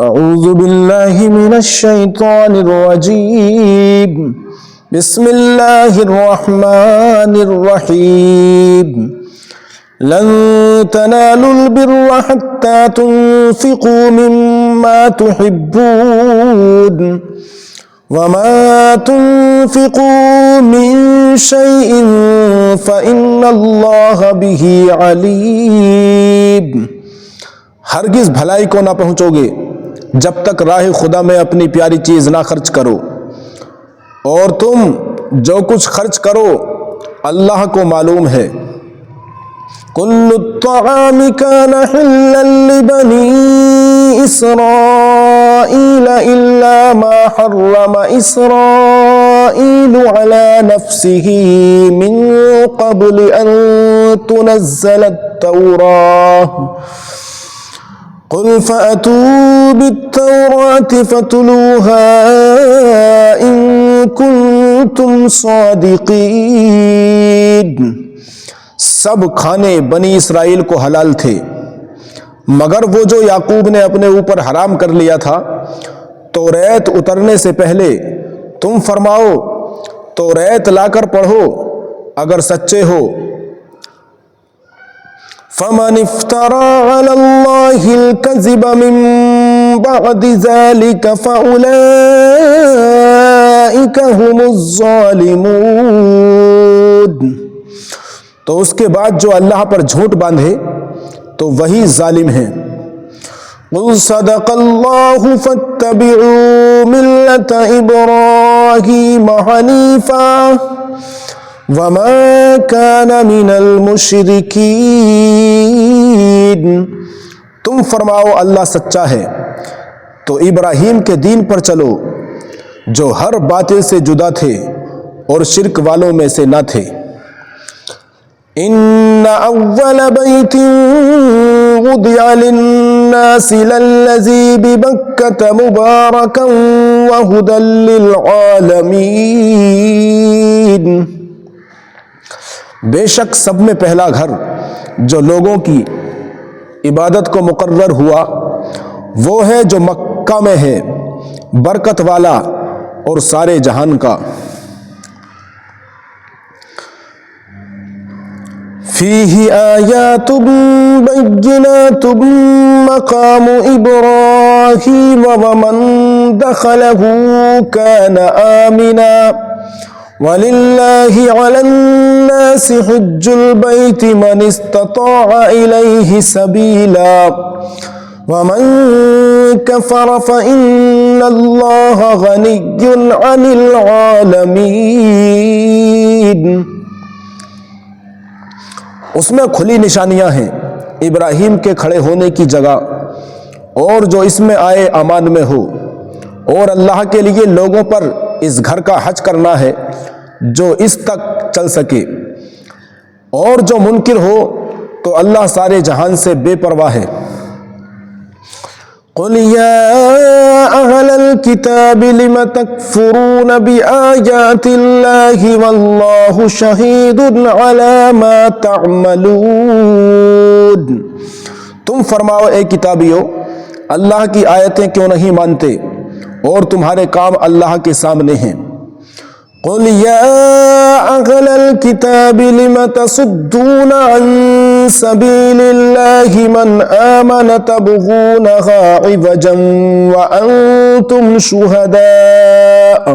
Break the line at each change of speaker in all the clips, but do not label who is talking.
أعوذ بالله من الشيطان الرجيم بسم الله الرحمن الرحيم لن تنالوا البر حتى تنفقوا مما تحبون وما تنفقوا من شيء فإن الله به عليم۔ ہرگز بھلائی کو نہ پہنچو گے جب تک راہ خدا میں اپنی پیاری چیز نہ خرچ کرو، اور تم جو کچھ خرچ کرو اللہ کو معلوم ہے۔ کل الطعام كان حلا لبني إسرائيل إلا ما حرم إسرائيل على نفسه من قبل أن تنزل التوراة قل فأتوا بالتوراة فاتلوها إن كنتم صادقين۔ سب کھانے بنی اسرائیل کو حلال تھے مگر وہ جو یعقوب نے اپنے اوپر حرام کر لیا تھا توریت اترنے سے پہلے۔ تم فرماؤ توریت لا کر پڑھو اگر سچے ہو۔ فمن افترى على الله الكذب من بعد ذلك فأولئك هم الظالمون۔ تو اس کے بعد جو اللہ پر جھوٹ باندھے تو وہی ظالم ہیں۔ قل صدق اللہ فاتبعوا ملة ابراہیم حنیفا وما كان من المشرکین۔ تم فرماؤ اللہ سچا ہے تو ابراہیم کے دین پر چلو جو ہر باطل سے جدا تھے اور شرک والوں میں سے نہ تھے۔ ان اول بیت وضع للناس للذی ببکۃ مبارکا وہدی للعالمین۔ بے شک سب میں پہلا گھر جو لوگوں کی عبادت کو مقرر ہوا وہ ہے جو مکہ میں ہے، برکت والا اور سارے جہان کا۔ فیہ آیات بینات مقام ابراہیم ومن دخلہ کان آمنا وَلِلَّهِ عَلَى النَّاسِ حِجُّ الْبَيْتِ مَنِ اسْتَطَاعَ إِلَيْهِ سَبِيلًا وَمَنْ كَفَرَ فَإِنَّ اللَّهَ غَنِيٌّ عَنِ الْعَالَمِينَ۔ اس میں کھلی نشانیاں ہیں ابراہیم کے کھڑے ہونے کی جگہ، اور جو اس میں آئے امان میں ہو، اور اللہ کے لیے لوگوں پر اس گھر کا حج کرنا ہے جو اس تک چل سکے، اور جو منکر ہو تو اللہ سارے جہان سے بے پرواہ ہے۔ قل یا اہل الکتاب لم تکفرون بآیات اللہ واللہ شہید علی ما تعملون۔ تم فرماؤ اے کتابیو اللہ کی آیتیں کیوں نہیں مانتے اور تمہارے کام اللہ کے سامنے ہیں۔ قل یا اہل الکتاب لم تصدون عن سبیل اللہ من آمن تبغونها عوجا وانتم شہداء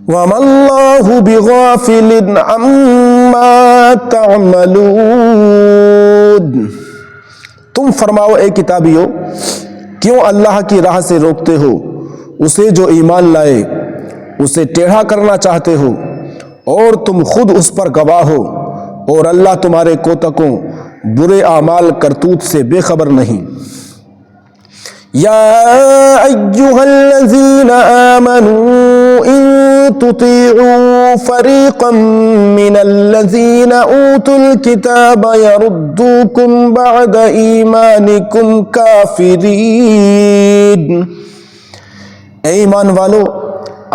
وما اللہ بغافل عما تعملون۔ تم فرماؤ اے کتابیو کیوں اللہ کی راہ سے روکتے ہو اسے جو ایمان لائے، اسے ٹیڑھا کرنا چاہتے ہو، اور تم خود اس پر گواہ ہو، اور اللہ تمہارے کوتکوں برے اعمال کرتوت سے بے خبر نہیں۔ یا ایھا الذین آمنوا ان تطیعوا فریقا من الذین اوتوا الکتاب یردوکم بعد ایمانکم کافرین۔ اے ایمان والو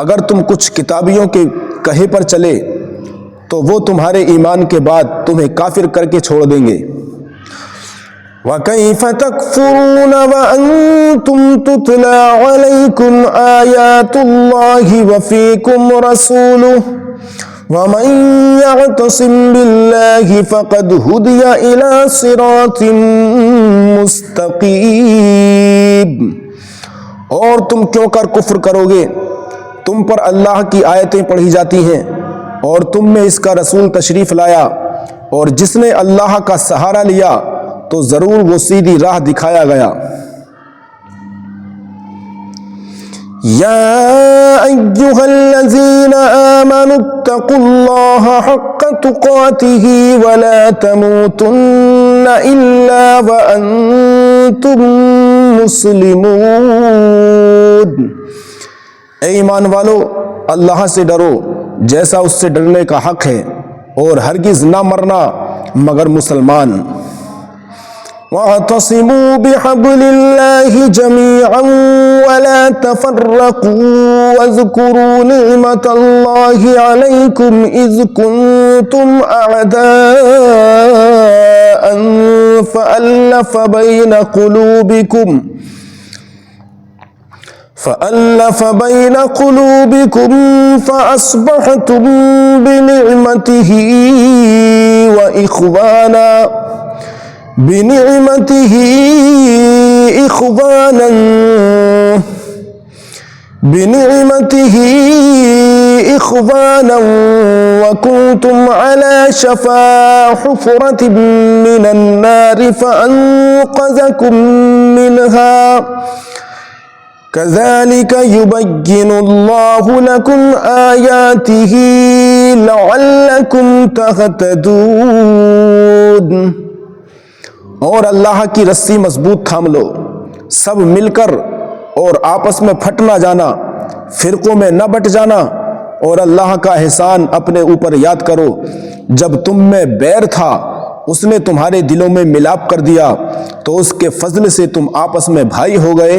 اگر تم کچھ کتابیوں کے کہے پر چلے تو وہ تمہارے ایمان کے بعد تمہیں کافر کر کے چھوڑ دیں گے۔ وَكَيْفَ تَكْفُرُونَ وَأَنْتُمْ تُتْلَى عَلَيْكُمْ آيَاتُ اللَّهِ وَفِيكُمْ رَسُولُهُ وَمَنْ يَعْتَصِمْ بِاللَّهِ فَقَدْ هُدِيَ إِلَى صِرَاطٍ مُسْتَقِيمٍ۔ اور تم کیوں کر کفر کرو گے؟ تم پر اللہ کی آیتیں پڑھی جاتی ہیں اور تم میں اس کا رسول تشریف لایا، اور جس نے اللہ کا سہارا لیا تو ضرور وہ سیدھی راہ دکھایا گیا۔ یا ایھا الذین آمنوا اتقوا اللہ حق تقاتہ ولا تموتن الا وانتم مسلمون۔ اے ایمان والو، اللہ سے ڈرو جیسا اس سے ڈرنے کا حق ہے، اور ہرگز نہ مرنا مگر مسلمان۔ وَاعْتَصِمُوا بِحَبْلِ اللَّهِ جَمِيعًا وَلَا تَفَرَّقُوا وَاذْكُرُوا نِعْمَةَ اللَّهِ عَلَيْكُمْ إِذْ كُنتُمْ أَعْدَاءً فَأَلَّفَ بَيْنَ قُلُوبِكُمْ فَأَصْبَحْتُمْ بِنِعْمَتِهِ إخوانا وكنتم على شفا حفرة من النار فأنقذكم منها كذلك يبين الله لكم آياته لعلكم تهتدون۔ اور اللہ کی رسی مضبوط تھام لو، سب مل کر اور آپس میں پھٹ نہ جانا، فرقوں میں نہ بٹ جانا، اور اللہ کا احسان اپنے اوپر یاد کرو۔ جب تم میں بیر تھا اس نے تمہارے دلوں میں ملاپ کر دیا، تو اس کے فضل سے تم آپس میں بھائی ہو گئے،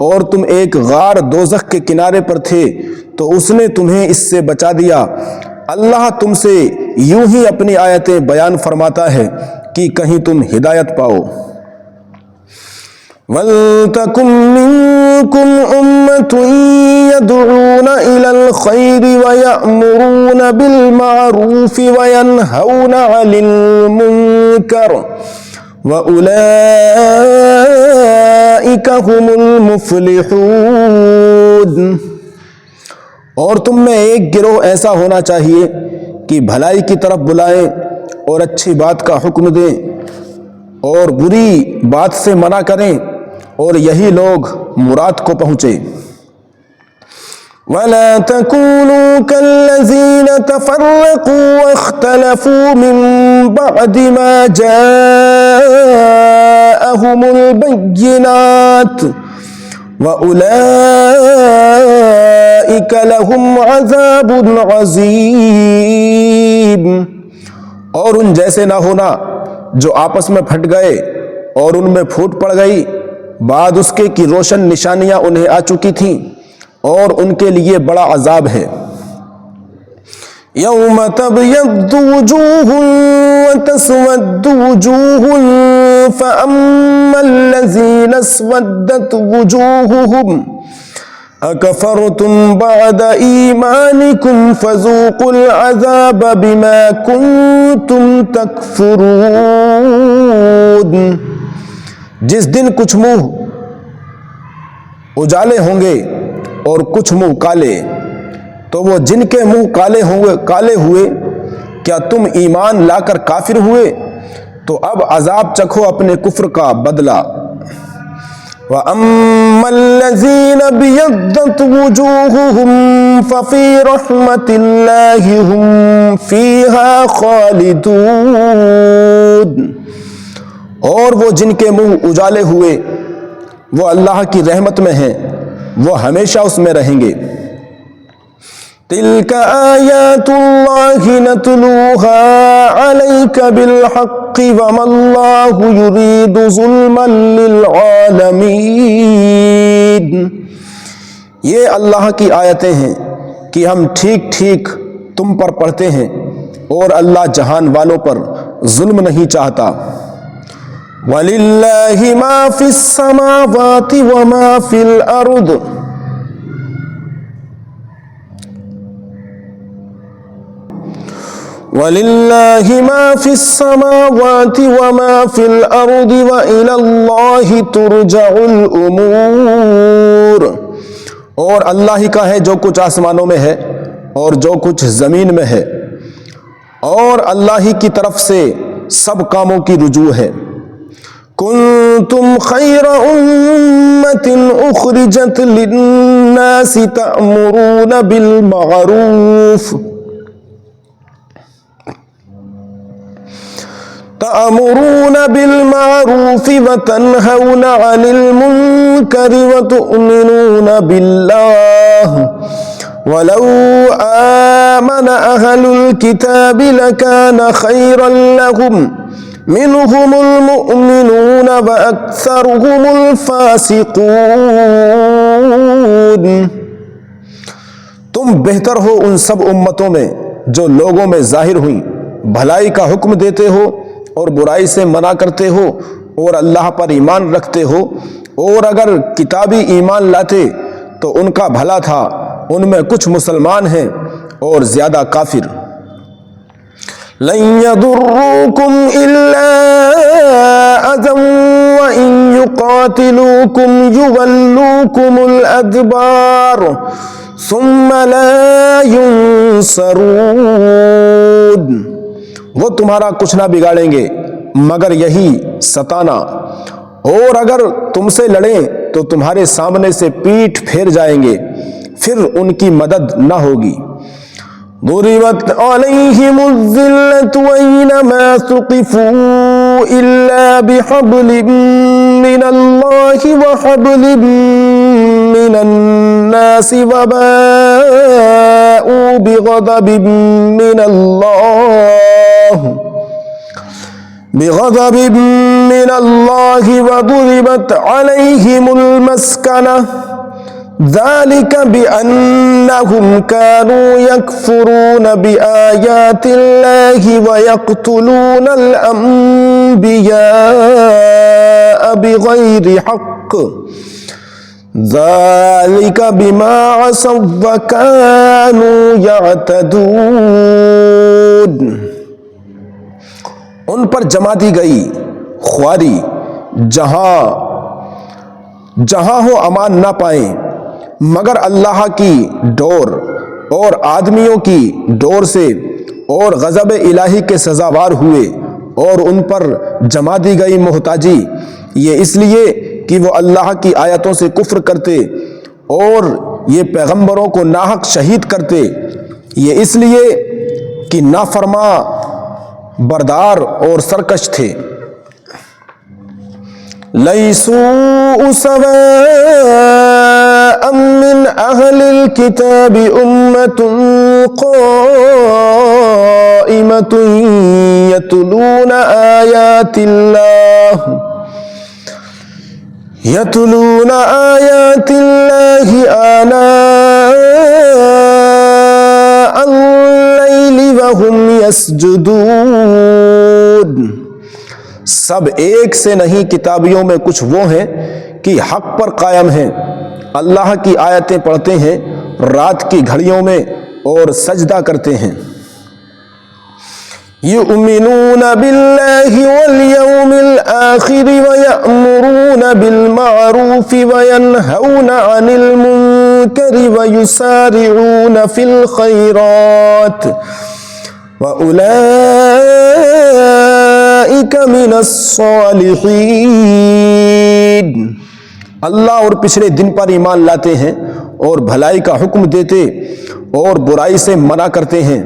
اور تم ایک غار دوزخ کے کنارے پر تھے تو اس نے تمہیں اس سے بچا دیا۔ اللہ تم سے یوں ہی اپنی آیتیں بیان فرماتا ہے کہ کہیں تم ہدایت پاؤ۔ وَلْتَكُن مِّنكُمْ أُمَّةٌ يَدْعُونَ إِلَى الْخَيْرِ وَيَأْمُرُونَ بِالْمَعْرُوفِ وَيَنْهَوْنَ عَنِ الْمُنكَرِ وَأُولَئِكَ هُمُ الْمُفْلِحُونَ۔ اور تم میں ایک گروہ ایسا ہونا چاہیے کہ بھلائی کی طرف بلائیں اور اچھی بات کا حکم دیں اور بری بات سے منع کریں، اور یہی لوگ مراد کو پہنچے۔ وَلَا تَكُونُوا كَالَّذِينَ تَفَرَّقُوا وَاخْتَلَفُوا مِن بَعْدِ مَا جَاءَهُمُ الْبَيِّنَاتُ وَأُولَئِكَ لَهُمْ عَذَابٌ عَظِيمٌ۔ اور ان جیسے نہ ہونا جو آپس میں پھٹ گئے اور ان میں پھوٹ پڑ گئی بعد اس کے کہ روشن نشانیاں انہیں آ چکی تھیں، اور ان کے لیے بڑا عذاب ہے۔ یوم تبیض وجوہ وتسود وجوہ فأما الذین اسودت وجوہہم اکفرتم بعد ایمانکم فذوقوا العذاب بما کنتم تکفرون۔ جس دن کچھ منہ اجالے ہوں گے اور کچھ منہ کالے، تو وہ جن کے منہ کالے ہوئے کیا تم ایمان لا کر کافر ہوئے؟ تو اب عذاب چکھو اپنے کفر کا بدلہ۔ وَأَمَّا الَّذِينَ ابْيَضَّتْ وُجُوهُهُمْ فَفِي رَحْمَةِ اللَّهِ هُمْ فِيهَا خَالِدُونَ۔ اور وہ جن کے منہ اجالے ہوئے وہ اللہ کی رحمت میں ہیں، وہ ہمیشہ اس میں رہیں گے۔ تِلْكَ آیَاتُ اللَّهِ نَتْلُوهَا عَلَيْكَ بِالْحَقِّ وَمَا اللَّهُ يُرِيدُ ظُلْمًا لِّلْعَالَمِينَ۔ یہ اللہ کی آیتیں ہیں کہ ہم ٹھیک ٹھیک تم پر پڑھتے ہیں، اور اللہ جہان والوں پر ظلم نہیں چاہتا۔ وَلِلَّهِ مَا فِي السَّمَاوَاتِ وَمَا فِي الْأَرْضِ وَلِلَّهِ مَا فِي السَّمَاوَاتِ وَمَا فِي الْأَرْضِ وَإِلَى اللَّهِ تُرْجَعُ الْأُمُورُ، اور اللہ ہی کا ہے جو کچھ آسمانوں میں ہے اور جو کچھ زمین میں ہے، اور اللہ ہی کی طرف سے سب کاموں کی رجوع ہے۔ کنتم خیر امۃ اخرجت للناس تأمرون بالمعروف وتنہون عن المنکر وتؤمنون باللہ وَلَوْ آمَنَ أَهْلُ الْكِتَابِ لَكَانَ خَيْرًا لَهُمْ مِنْهُمُ الْمُؤْمِنُونَ وَأَكْثَرُهُمُ الْفَاسِقُونَ۔ تم بہتر ہو ان سب امتوں میں جو لوگوں میں ظاہر ہوئیں، بھلائی کا حکم دیتے ہو اور برائی سے منع کرتے ہو اور اللہ پر ایمان رکھتے ہو، اور اگر کتابی ایمان لاتے تو ان کا بھلا تھا، ان میں کچھ مسلمان ہیں اور زیادہ کافر۔ لَن يَضُرُّوكُمْ إِلَّا أَذًى وَإِن يُقَاتِلُوكُمْ يُوَلُّوكُمُ الْأَدْبَارَ ثُمَّ لَا يُنصَرُونَ۔ وہ تمہارا کچھ نہ بگاڑیں گے مگر یہی ستانا، اور اگر تم سے لڑیں تو تمہارے سامنے سے پیٹھ پھیر جائیں گے، پھر ان کی مدد نہ ہوگی۔ ضربت علیہم الذلۃ أينما ثقفوا إلا بحبل من اللہ وحبل من الناس وباءوا بغضب من اللہ وضربت علیہم المسکنہ ذلك بأنهم كانوا يكفرون بآيات الله ويقتلون الأنبياء بغير حق ذلك بما عصوا وكانوا يعتدون۔ ان پر جما دی گئی خواری جہاں ہو امان نہ پائیں مگر اللہ کی ڈور اور آدمیوں کی ڈور سے، اور غضب الہی کے سزاوار ہوئے، اور ان پر جما دی گئی محتاجی، یہ اس لیے کہ وہ اللہ کی آیتوں سے کفر کرتے اور یہ پیغمبروں کو ناحق شہید کرتے، یہ اس لیے کہ نافرما بردار اور سرکش تھے۔ لیسوا سواء من اہل الکتاب امۃ قائمۃ یتلون آیات اللہ آناء اللیل وہم یسجدون۔ سب ایک سے نہیں، کتابیوں میں کچھ وہ ہیں کہ حق پر قائم ہیں، اللہ کی آیتیں پڑھتے ہیں رات کی گھڑیوں میں اور سجدہ کرتے ہیں۔ یؤمنون باللہ والیوم الآخر ویأمرون بالمعروف وینہون عن المنکر ویسارعون فی الخیرات وَأُولَئِكَ مِنَ الصَّالِحِينَ۔ اللہ اور پچھلے دن پر ایمان لاتے ہیں اور بھلائی کا حکم دیتے اور برائی سے منع کرتے ہیں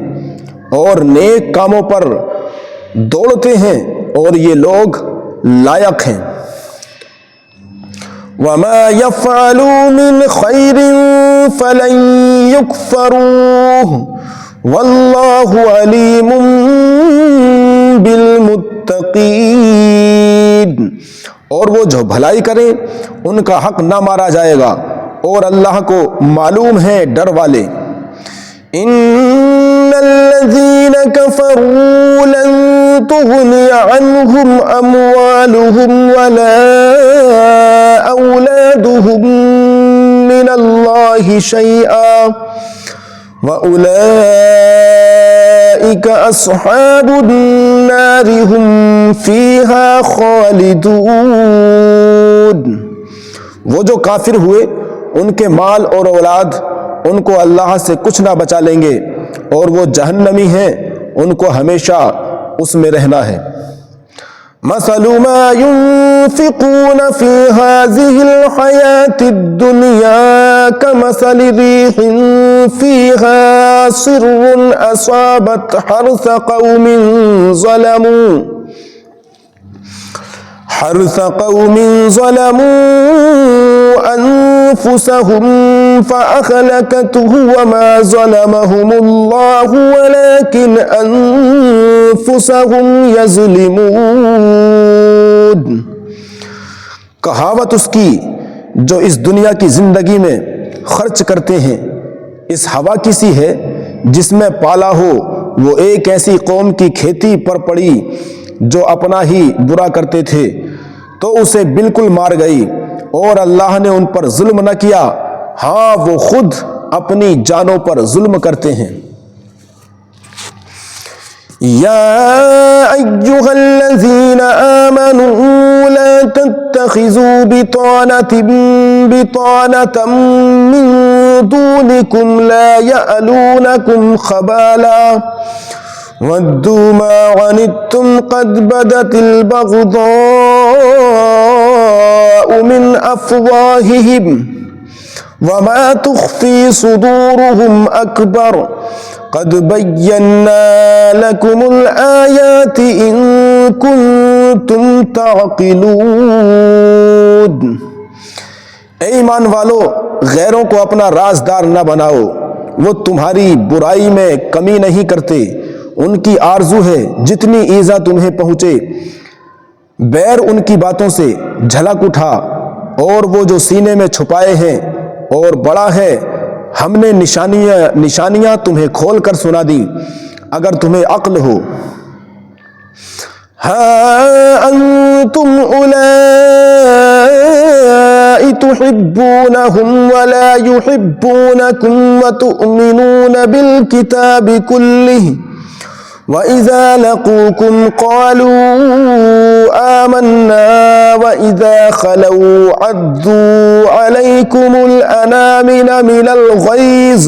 اور نیک کاموں پر دوڑتے ہیں، اور یہ لوگ لائق ہیں۔ وَمَا يَفْعَلُوا مِنْ خَيْرٍ فَلَنْ يُكْفَرُوهُ واللہ علیم بالمتقین۔ اور وہ جو بھلائی کریں ان کا حق نہ مارا جائے گا، اور اللہ کو معلوم ہے ڈر والے۔ ان الذین کفروا لن تغني عنهم أموالهم ولا أولادهم من الله شيئا وأولئك أصحاب النار هم فيها خالدون۔ وہ جو کافر ہوئے ان کے مال اور اولاد ان کو اللہ سے کچھ نہ بچا لیں گے، اور وہ جہنمی ہیں، ان کو ہمیشہ اس میں رہنا ہے۔ مثل ما ينفقون في هذه الحياة الدنيا كمثل ريح فيها صر أصابت حرث قوم ظلموا أنفسهم فأهلكته وما ظلمهم الله ولكن أنفسهم يظلمون۔ کہاوت اس کی جو اس دنیا کی زندگی میں خرچ کرتے ہیں اس ہوا کی سی ہے جس میں پالا ہو وہ ایک ایسی قوم کی کھیتی پر پڑی جو اپنا ہی برا کرتے تھے تو اسے بالکل مار گئی، اور اللہ نے ان پر ظلم نہ کیا، ہاں وہ خود اپنی جانوں پر ظلم کرتے ہیں۔ یا ایھا الذین آمنوا لا تتخذوا بطانة من دونکم لا یألونکم خبالا ودوا ما عنتم قد بدت البغضاء من أفواههم وما تخفي صدورهم أكبر قد بينا لكم الآيات إن كنتم تعقلون۔ اے ایمان والو، غیروں کو اپنا رازدار نہ بناؤ، وہ تمہاری برائی میں کمی نہیں کرتے، ان کی آرزو ہے جتنی ایذا تمہیں پہنچے، بیر ان کی باتوں سے جھلک اٹھا، اور وہ جو سینے میں چھپائے ہیں اور بڑا ہے، ہم نے نشانیاں تمہیں کھول کر سنا دی اگر تمہیں عقل ہو۔ ہا انتم اولائی تحبونہم ولا یحبونکم وتؤمنون بالکتاب کلہ وَإِذَا لَقُوكُمْ قَالُوا آمَنَّا وَإِذَا خَلَوْا عَضُّوا عَلَيْكُمُ الْأَنَامِلَ مِنَ الْغَيْظِ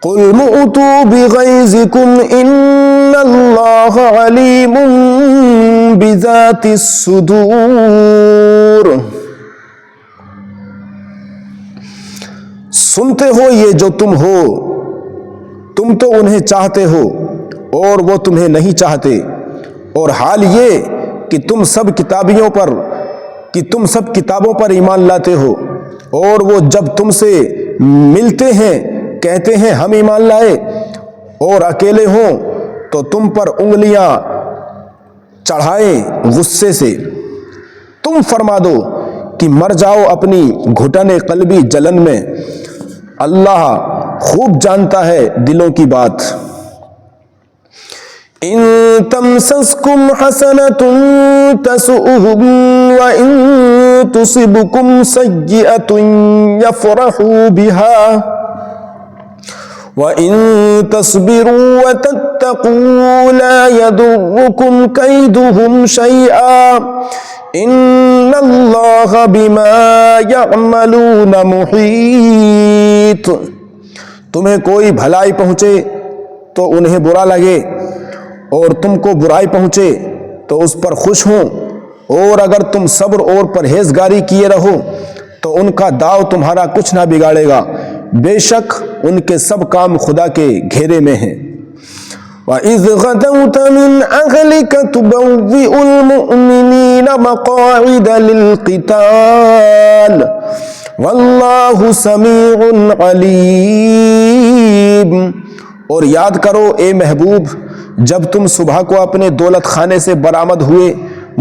قُلْ مُؤْتُوا بِغَيْظِكُمْ إِنَّ اللَّهَ عَلِيمٌ بِذَاتِ الصُّدُورِ۔ سنتے ہو یہ جو تم ہو، تم تو انہیں چاہتے ہو اور وہ تمہیں نہیں چاہتے، اور حال یہ کہ تم سب کتابوں پر ایمان لاتے ہو، اور وہ جب تم سے ملتے ہیں کہتے ہیں ہم ایمان لائے، اور اکیلے ہوں تو تم پر انگلیاں چڑھائیں غصے سے۔ تم فرما دو کہ مر جاؤ اپنی گھٹن قلبی جلن میں، اللہ خوب جانتا ہے دلوں کی بات۔ ان تمسسکم حسنۃ تسؤہم وان تصبکم سیئۃ یفرحوا بہا وَإِن تَصْبِرُوا وَتَتَّقُوا لَا يَضُرُّكُمْ كَيْدُهُمْ شَيْئًا إِنَّ اللَّهَ بِمَا يَعْمَلُونَ مُحِيطٌ۔ تمہیں کوئی بھلائی پہنچے تو انہیں برا لگے، اور تم کو برائی پہنچے تو اس پر خوش ہوں، اور اگر تم صبر اور پرہیزگاری کیے رہو تو ان کا داؤ تمہارا کچھ نہ بگاڑے گا، بے شک ان کے سب کام خدا کے گھیرے میں ہیں۔ وَإِذْ غَدَوْتَ مِنْ أَهْلِكَ تُبَوِّئُ الْمُؤْمِنِينَ مَقَاعِدَ لِلْقِتَالِ وَاللَّهُ سَمِيعٌ عَلِيمٌ۔ اور یاد کرو اے محبوب، جب تم صبح کو اپنے دولت خانے سے برآمد ہوئے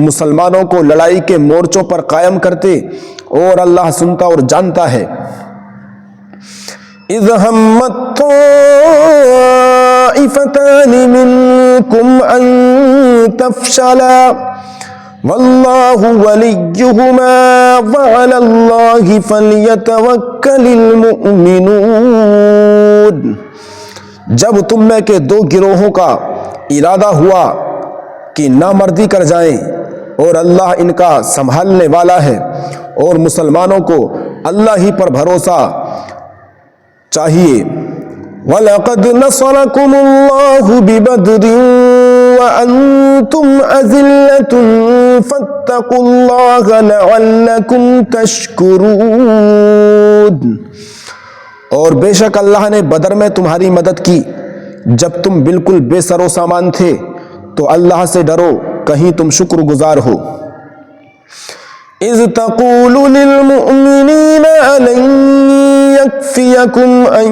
مسلمانوں کو لڑائی کے مورچوں پر قائم کرتے، اور اللہ سنتا اور جانتا ہے۔ اذ ہمت طائفتان منكم أن تفشلا واللہ ولیہما وعلی اللہ فلیتوکل المؤمنون۔ جب تم میں کے دو گروہوں کا ارادہ ہوا کہ نامردی کر جائیں اور اللہ ان کا سنبھالنے والا ہے، اور مسلمانوں کو اللہ ہی پر بھروسہ چاہیے۔ وَلَقَدْ نَصَرَكُمُ اللَّهُ بِبَدْرٍ وَأَنْتُمْ أَذِلَّةٌ فَاتَّقُوا اللَّهَ لَعَلَّكُمْ تَشْكُرُونَ۔ اور بے شک اللہ نے بدر میں تمہاری مدد کی جب تم بالکل بے سر و سامان تھے، تو اللہ سے ڈرو کہیں تم شکر گزار ہو۔ اذ تقول للمؤمنین ألن يكفيكم أن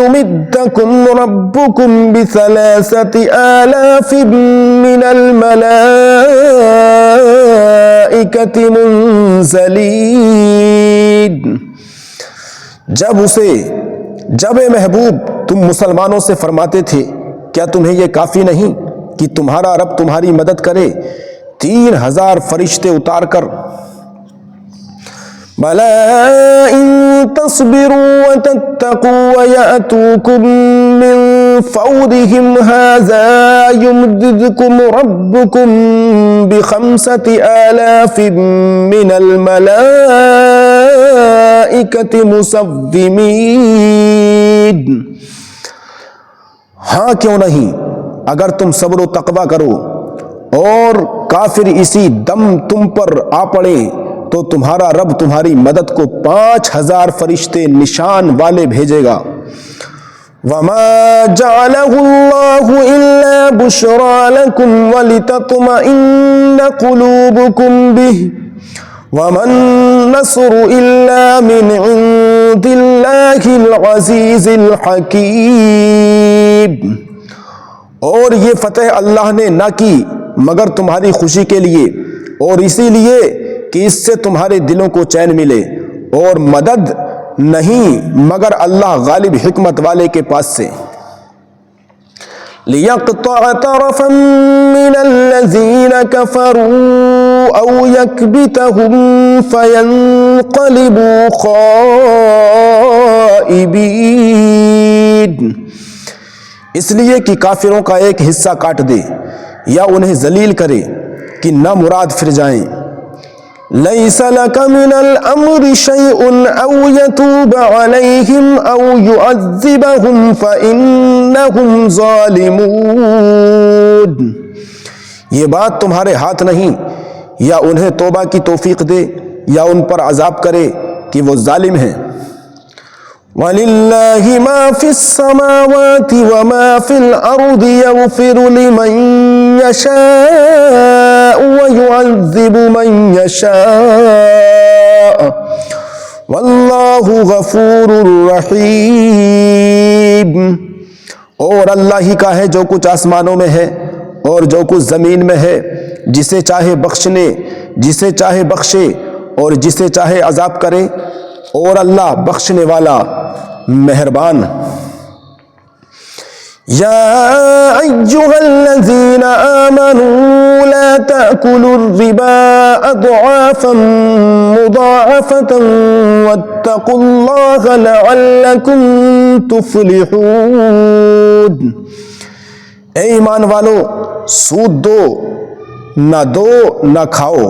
يمدكم ربكم بثلاثة آلاف من الملائكة منزلين۔ جب اے محبوب تم مسلمانوں سے فرماتے تھے کیا تمہیں یہ کافی نہیں کہ تمہارا رب تمہاری مدد کرے 3000 فرشتے اتار کر؟ بَلَا إِن تَصْبِرُوا وَتَتَّقُوا وَيَأْتُوكُم مِّن فَوْرِهِمْ هَٰذَا يُمْدِدْكُمْ رَبُّكُم ب5,000 مِّنَ الْمَلَائِكَةِ مُصَوِّمِينَ۔ ہاں کیوں نہیں، اگر تم صبر و تقوی کرو اور کافر اسی دم تم پر آ پڑے تو تمہارا رب تمہاری مدد کو 5000 فرشتے نشان والے بھیجے گا۔ وَمَا جَعَلَهُ اللَّهُ إِلَّا بُشْرَىٰ لَكُمْ وَلِتَطْمَئِنَّ قُلُوبُكُمْ بِهِ وَمَا النَّصْرُ إِلَّا مِنْ عِندِ اللَّهِ الْعَزِيزِ الْحَكِيمِ۔ اور یہ فتح اللہ نے نہ کی مگر تمہاری خوشی کے لیے، اور اسی لیے کہ اس سے تمہارے دلوں کو چین ملے، اور مدد نہیں مگر اللہ غالب حکمت والے کے پاس سے۔ لِيَقْطَعَ طَرَفًا مِّنَ الَّذِينَ كَفَرُوا أَوْ يَكْبِتَهُمْ فَيَنقَلِبُوا خَائِبِينَ۔ اس لیے کہ کافروں کا ایک حصہ کاٹ دے یا انہیں ذلیل کرے کہ نہ مراد پھر جائیں۔ لَيْسَ لَكَ مِنَ الْأَمْرِ شَيْءٌ أَوْ يَتُوبَ عَلَيْهِمْ أَوْ يُعَذِّبَهُمْ فَإِنَّهُمْ ظَالِمُونَ۔ یہ بات تمہارے ہاتھ نہیں، یا انہیں توبہ کی توفیق دے یا ان پر عذاب کرے کہ وہ ظالم ہیں۔ وَلِلَّهِ مَا فِي السَّمَاوَاتِ وَمَا فِي الْأَرْضِ يَغْفِرُ لِمَن يَشَاءُ وَيُعَذِّبُ مَن يَشَاءُ وَاللَّهُ غَفُورٌ رَّحِيمٌ۔ اور اللہ ہی کا ہے جو کچھ آسمانوں میں ہے اور جو کچھ زمین میں ہے، جسے چاہے بخشنے، جسے چاہے بخشے اور جسے چاہے عذاب کرے، اور اللہ بخشنے والا مہربان۔ یا ایھا الذین آمنوا لا تأکلوا الربا اضعافا مضاعفة واتقوا اللہ لعلکم تفلحون۔ اے ایمان والو، سود دو نہ کھاؤ،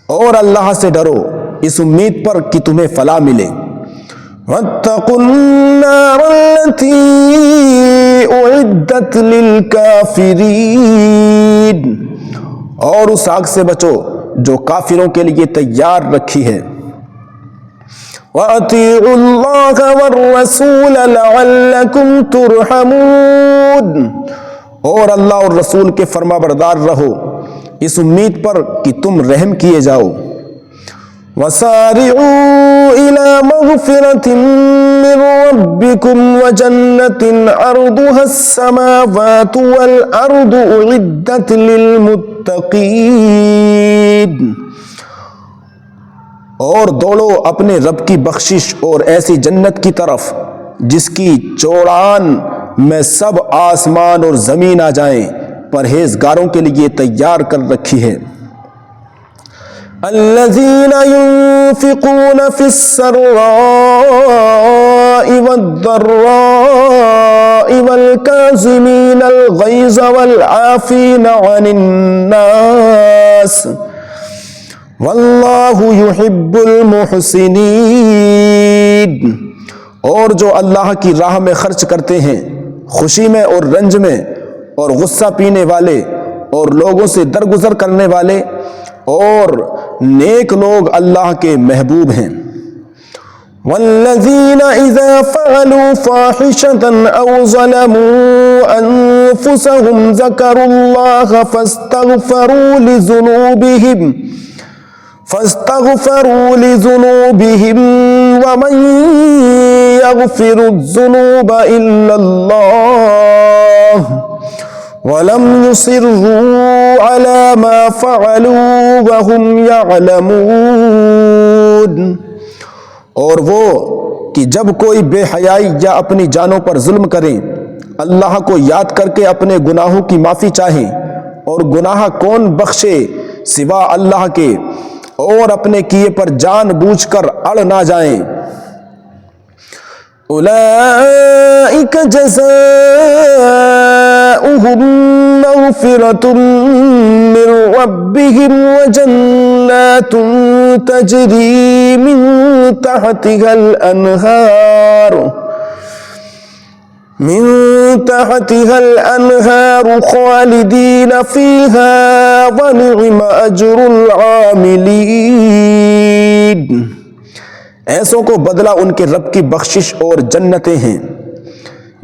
اور اللہ سے ڈرو اس امید پر کہ تمہیں فلاح ملے۔ وَاتَّقُوا النَّارَ الَّتِي أُعِدَّتْ لِلْكَافِرِينَ۔ اور اس آگ سے بچو جو کافروں کے لیے تیار رکھی ہے۔ وَأَطِيعُوا اللَّهَ وَالرَّسُولَ لَعَلَّكُمْ تُرْحَمُونَ۔ اور اللہ اور رسول کے فرما بردار رہو اس امید پر کہ تم رحم کیے جاؤ۔ وَسَارِعُوا إِلَى مَغْفِرَةٍ مِّن رَّبِّكُمْ وَجَنَّةٍ عَرْضُهَا السَّمَاوَاتُ وَالْأَرْضُ أُعِدَّتْ لِلْمُتَّقِينَ۔ اور دوڑو اپنے رب کی بخشش اور ایسی جنت کی طرف جس کی چوڑان میں سب آسمان اور زمین آ جائیں پرہیزگاروں کے لیے تیار کر رکھی ہے۔ الذین ينفقون فی السراء والضراء والکاظمین الغیظ والعافین عن الناس واللہ یحب المحسنین، اور جو اللہ کی راہ میں خرچ کرتے ہیں خوشی میں اور رنج میں، اور غصہ پینے والے اور لوگوں سے درگزر کرنے والے، اور نیک لوگ اللہ کے محبوب ہیں۔ والذین اذا فعلوا فاحشة او ظلموا انفسهم ذکروا اللہ فاستغفروا لذنوبهم ومن يغفر الذنوب الا اللہ وَلَمْ يُصِرُّوا عَلَى مَا فَعَلُوا وَهُمْ يَعْلَمُونَ، اور وہ کہ جب کوئی بے حیائی یا اپنی جانوں پر ظلم کریں اللہ کو یاد کر کے اپنے گناہوں کی معافی چاہیں، اور گناہ کون بخشے سوا اللہ کے، اور اپنے کیے پر جان بوجھ کر اڑ نہ جائیں۔ اولئک جزاؤہم مغفرۃ من ربہم وجنات تجری من تحتها الانہار خالدین فیہا ونعم اجر العاملین، ایسوں کو بدلہ ان کے رب کی بخشش اور جنتیں ہیں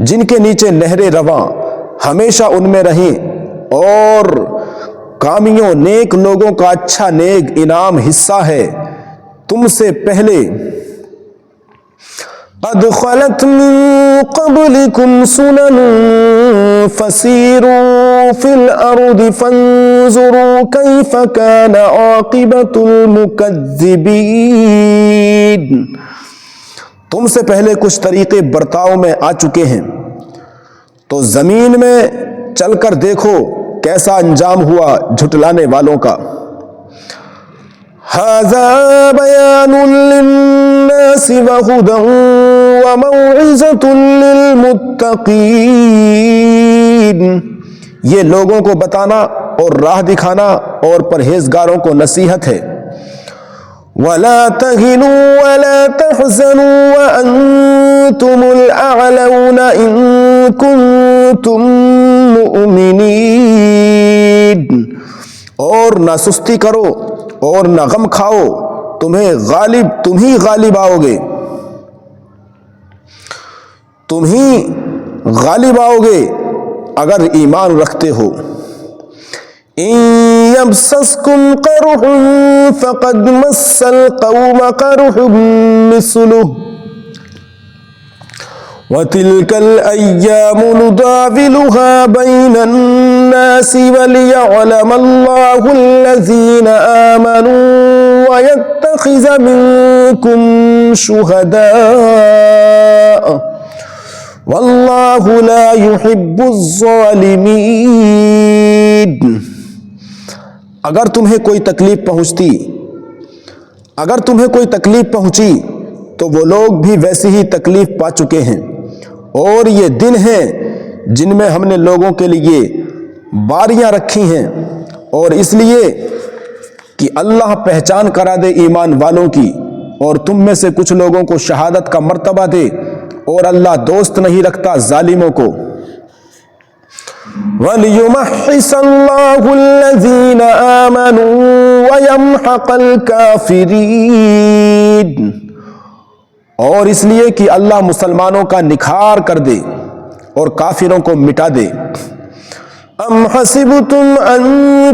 جن کے نیچے نہریں رواں، ہمیشہ ان میں رہیں، اور کامیوں نیک لوگوں کا اچھا نیک انعام حصہ ہے۔ تم سے پہلے قد خلت من قبلكم سنن فسیروا فی الارض فانظروا کیف کان عاقبۃ المکذبین، تم سے پہلے کچھ طریقے برتاؤ میں آ چکے ہیں، تو زمین میں چل کر دیکھو کیسا انجام ہوا جھٹلانے والوں کا۔ ھذا بیان للناس وہدی وموعظۃ للمتقین، یہ لوگوں کو بتانا اور راہ دکھانا اور پرہیزگاروں کو نصیحت ہے۔ وَلَا تَهِنُوا وَلَا تَحْزَنُوا وَأَنْتُمُ الْأَعْلَوْنَ إِن كُنتُم مُؤْمِنِينَ، اور نہ سستی کرو اور نہ غم کھاؤ، تم ہی غالب آؤ گے اگر ایمان رکھتے ہو۔ إن يمسسكم قرح فقد مس القوم قرح مثله وتلك الأيام نداولها بين الناس وليعلم الله الذين آمنوا ويتخذ منكم شهداء والله لا يحب الظالمين، اگر تمہیں کوئی تکلیف پہنچی تو وہ لوگ بھی ویسی ہی تکلیف پا چکے ہیں، اور یہ دن ہیں جن میں ہم نے لوگوں کے لیے باریاں رکھی ہیں، اور اس لیے کہ اللہ پہچان کرا دے ایمان والوں کی، اور تم میں سے کچھ لوگوں کو شہادت کا مرتبہ دے، اور اللہ دوست نہیں رکھتا ظالموں کو۔ وَلِيُمَحِّصَ اللَّهُ الَّذِينَ آمَنُوا وَيَمْحَقَ الْكَافِرِينَ، اور اس لیے کہ اللہ مسلمانوں کا نکھار کر دے اور کافروں کو مٹا دے۔ ام حسبتم ان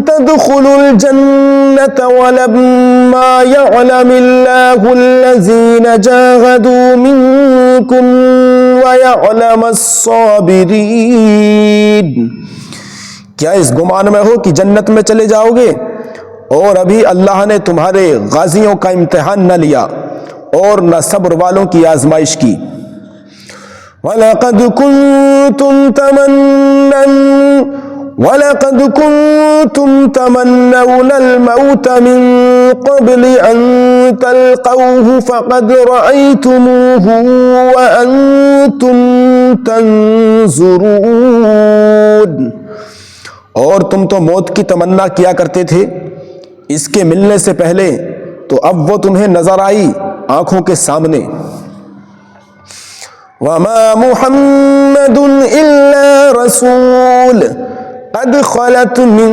تدخلوا الجنة ولما يعلم الله الذين جاهدوا منكم ويعلم الصابرين، کیا اس گمان میں ہو کہ جنت میں چلے جاؤ گے اور ابھی اللہ نے تمہارے غازیوں کا امتحان نہ لیا اور نہ صبر والوں کی آزمائش کی۔ وَلَقَدْ كُنْتُمْ تَمَنَّوْنَ الْمَوْتَ مِنْ قَبْلِ أَنْ تَلْقَوْهُ فَقَدْ رَأَيْتُمُوهُ وَأَنْتُمْ تَنْظُرُونَ۔ اور تم تو موت کی تمنا کیا کرتے تھے اس کے ملنے سے پہلے، تو اب وہ تمہیں نظر آئی آنکھوں کے سامنے۔ وَمَا مُحَمَّدٌ إِلَّا رَسُولٌ قَدْ خَلَتْ مِن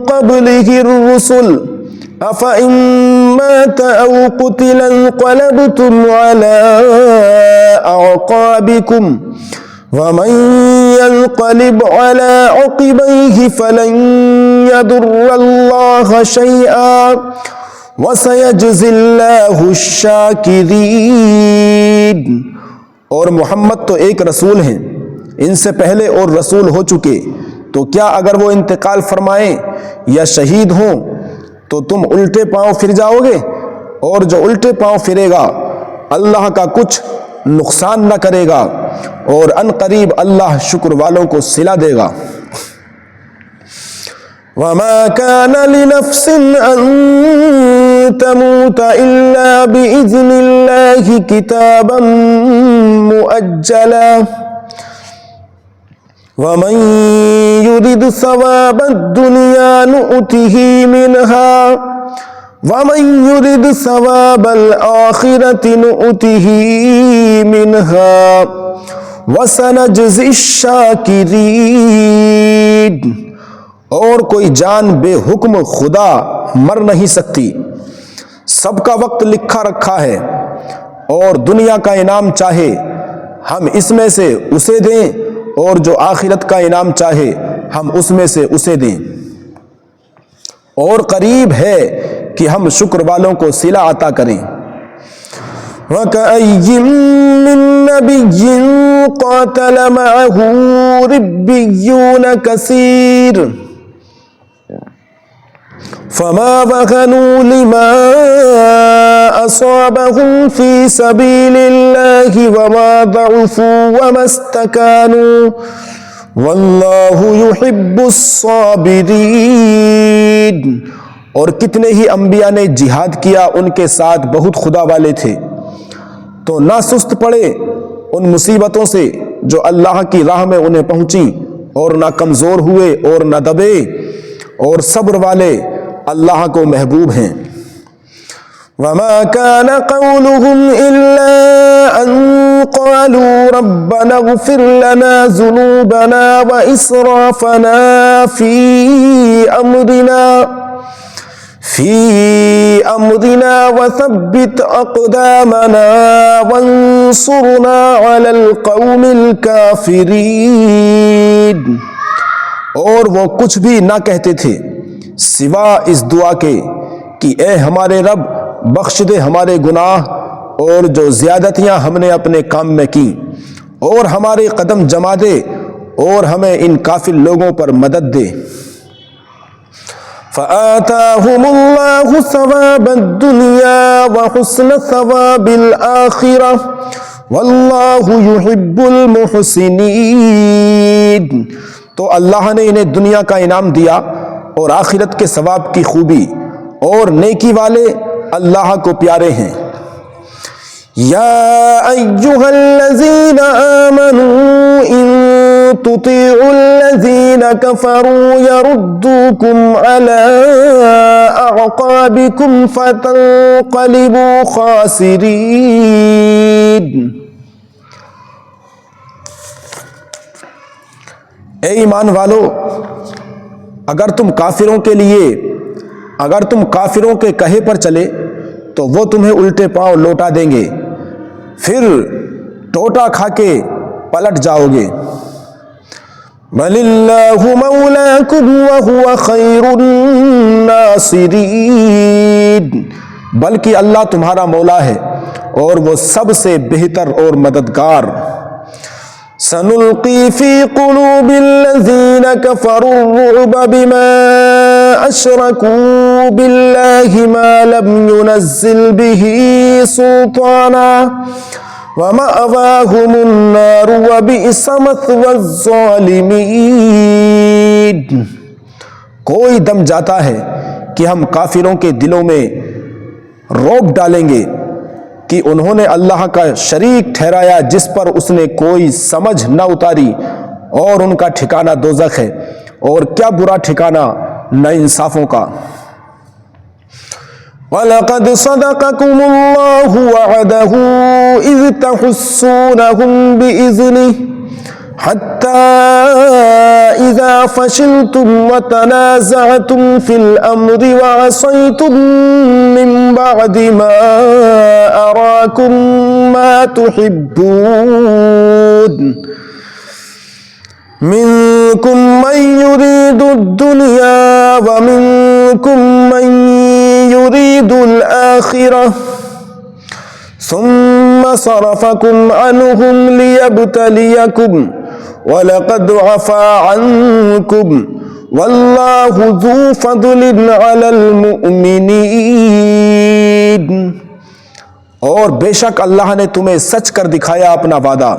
قَبْلِهِ الرُّسُلُ أَفَإِن مَّاتَ أَوْ قُتِلَ انقَلَبْتُمْ عَلَىٰ أَعْقَابِكُمْ وَمَن يَنقَلِبْ عَلَىٰ عَقِبَيْهِ فَلَن يَضُرَّ اللَّهَ شَيْئًا وَسَيَجْزِي اللَّهُ الشَّاكِرِينَ۔ اور محمد تو ایک رسول ہیں، ان سے پہلے اور رسول ہو چکے، تو کیا اگر وہ انتقال فرمائیں یا شہید ہوں تو تم الٹے پاؤں پھر جاؤ گے؟ اور جو الٹے پاؤں پھرے گا اللہ کا کچھ نقصان نہ کرے گا، اور ان قریب اللہ شکر والوں کو صلہ دے گا۔ وَمَا كَانَ لِنَفْسٍ أَن تَمُوتَ إِلَّا بِإِذْنِ اللَّهِ كِتَابًا مُؤَجَّلًا وَمَن يُرِدْ ثَوَابَ الدُّنْيَا نُؤْتِهِ مِنْهَا وَمَن يُرِدْ ثَوَابَ الْآخِرَةِ نُؤْتِهِ مِنْهَا وَسَنَجْزِي الشَّاكِرِينَ۔ اور کوئی جان بے حکم خدا مر نہیں سکتی، سب کا وقت لکھا رکھا ہے، اور دنیا کا انعام چاہے ہم اس میں سے اسے دیں، اور جو آخرت کا انعام چاہے ہم اس میں سے اسے دیں، اور قریب ہے کہ ہم شکر والوں کو صلہ عطا کریں۔ وَكَأَيٍّ مِّن نَّبِيٍّ قَاتَلَ مَعَهُ رِبِّيُّونَ كَثِيرٌ فَمَا وَهَنُوا لِمَا أَصَابَهُمْ فِي سَبِيلِ اللَّهِ وَمَا ضَعُفُوا وَمَا اسْتَكَانُوا وَاللَّهُ يُحِبُّ الصَّابِرِينَ۔ اور کتنے ہی انبیاء نے جہاد کیا، ان کے ساتھ بہت خدا والے تھے، تو نہ سست پڑے ان مصیبتوں سے جو اللہ کی راہ میں انہیں پہنچی، اور نہ کمزور ہوئے اور نہ دبے، اور صبر والے اللہ کو محبوب ہیں۔ وَمَا كَانَ قَوْلُهُمْ إِلَّا أَن قَالُوا رَبَّنَا اغْفِرْ لَنَا ذُنُوبَنَا وَإِسْرَافَنَا فِي أَمْرِنَا وَثَبِّتْ أَقْدَامَنَا وَانصُرْنَا عَلَى الْقَوْمِ الْكَافِرِينَ۔ اور وہ کچھ بھی نہ کہتے تھے سوا اس دعا کے کہ اے ہمارے رب، بخش دے ہمارے گناہ اور جو زیادتیاں ہم نے اپنے کام میں کی، اور ہمارے قدم جما دے، اور ہمیں ان کافر لوگوں پر مدد دے۔ فَآتَاهُمُ اللَّهُ ثَوَابَ الدُّنْيَا وَحُسْنَ ثَوَابِ الْآخِرَةِ وَاللَّهُ يُحِبُّ الْمُحْسِنِينَ۔ تو اللہ نے انہیں دنیا کا انعام دیا اور آخرت کے ثواب کی خوبی، اور نیکی والے اللہ کو پیارے ہیں۔ یا ایھا الذین آمنوا ان تطیعوا الذین کفروا یردوکم علی اعقابکم فتنقلبوا خاسرین۔ اے ایمان والو، اگر تم کافروں کے کہے پر چلے تو وہ تمہیں الٹے پاؤں لوٹا دیں گے، پھر ٹوٹا کھا کے پلٹ جاؤ گے۔ بَلِ اللَّهُ مَوْلَاكُمْ وَهُوَ خَيْرُ النَّاصِرِينَ۔ بلکہ اللہ تمہارا مولا ہے اور وہ سب سے بہتر اور مددگار۔ سَنُلْقِي فِي قُلُوبِ الَّذِينَ كَفَرُوا الرُّعْبَ بِمَا أَشْرَكُوا بِاللَّهِ مَا لَمْ يُنَزِّلْ بِهِ سُلْطَانًا وَمَأْوَاهُمُ النَّارُ وَبِئْسَ مَثْوَى الظَّالِمِينَ۔ کوئی دم جاتا ہے کہ ہم کافروں کے دلوں میں رعب ڈالیں گے کہ انہوں نے اللہ کا شریک ٹھہرایا جس پر اس نے کوئی سمجھ نہ اتاری، اور ان کا ٹھکانہ دوزخ ہے، اور کیا برا ٹھکانہ ناانصافوں کا۔ وَلَقَدْ صَدَقَكُمُ اللَّهُ وَعْدَهُ إِذْ تَحُسُّونَهُم بِإِذْنِهِ حَتَّى إِذَا فَشِلْتُمْ وَتَنَازَعْتُمْ فِي الْأَمْرِ وَعَصَيْتُم مِّن بَعْدِ مَا أَرَاكُم مَّا تُحِبُّونَ مِنكُم مَّن يُرِيدُ الدُّنْيَا وَمِنكُم مَّن يُرِيدُ الْآخِرَةَ ثُمَّ صَرَفَكُمْ عَنْهُمْ لِيَبْتَلِيَكُمْ وَلَقَدْ عَفَا عَنْكُمْ وَاللَّهُ ذُو فَضْلٍ عَلَى الْمُؤْمِنِينَ۔ اور بے شک اللہ نے تمہیں سچ کر دکھایا اپنا وعدہ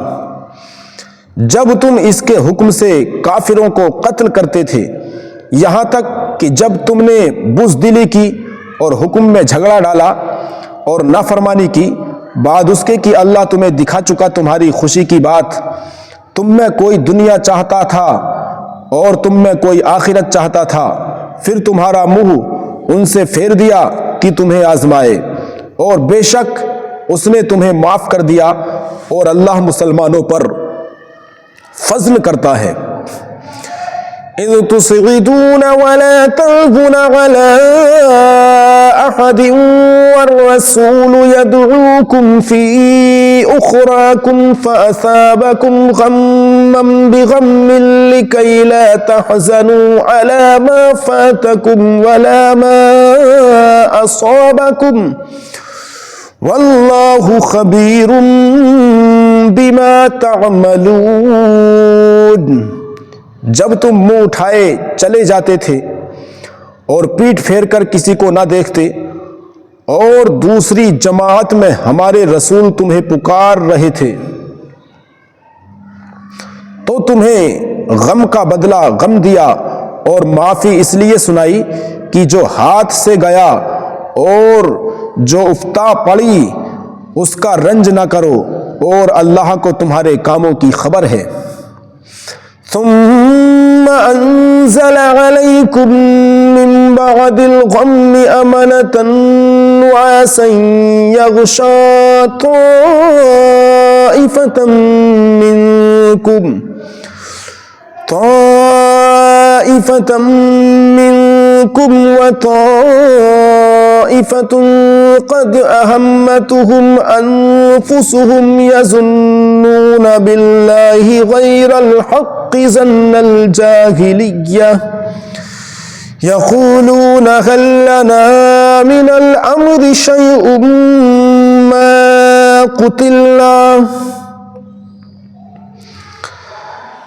جب تم اس کے حکم سے کافروں کو قتل کرتے تھے، یہاں تک کہ جب تم نے بزدلی کی اور حکم میں جھگڑا ڈالا اور نافرمانی کی، بعد اس کے کہ اللہ تمہیں دکھا چکا تمہاری خوشی کی بات، تم میں کوئی دنیا چاہتا تھا اور تم میں کوئی آخرت چاہتا تھا، پھر تمہارا منہ ان سے پھیر دیا کہ تمہیں آزمائے، اور بے شک اس نے تمہیں معاف کر دیا، اور اللہ مسلمانوں پر فضل کرتا ہے۔ اذ تصعدون ولا تلوون على احد والرسول يدعوكم في اخراكم فاثابكم غما بغم لكي لا تحزنوا على ما فاتكم ولا ما اصابكم واللہ خبیر بما تعملون۔ جب تم منہ اٹھائے چلے جاتے تھے اور پیٹھ پھیر کر کسی کو نہ دیکھتے، اور دوسری جماعت میں ہمارے رسول تمہیں پکار رہے تھے، تو تمہیں غم کا بدلہ غم دیا اور معافی اس لیے سنائی کہ جو ہاتھ سے گیا اور جو افتا پڑی اس کا رنج نہ کرو، اور اللہ کو تمہارے کاموں کی خبر ہے۔ ثم انزل عليكم من بعد الغم امنة نعاسا يغشى طائفة منكم وطائفة قد أهمتهم أنفسهم يظنون بالله غير الحق ظن الجاهلية يقولون هل لنا من الأمر شيء ما قتلنا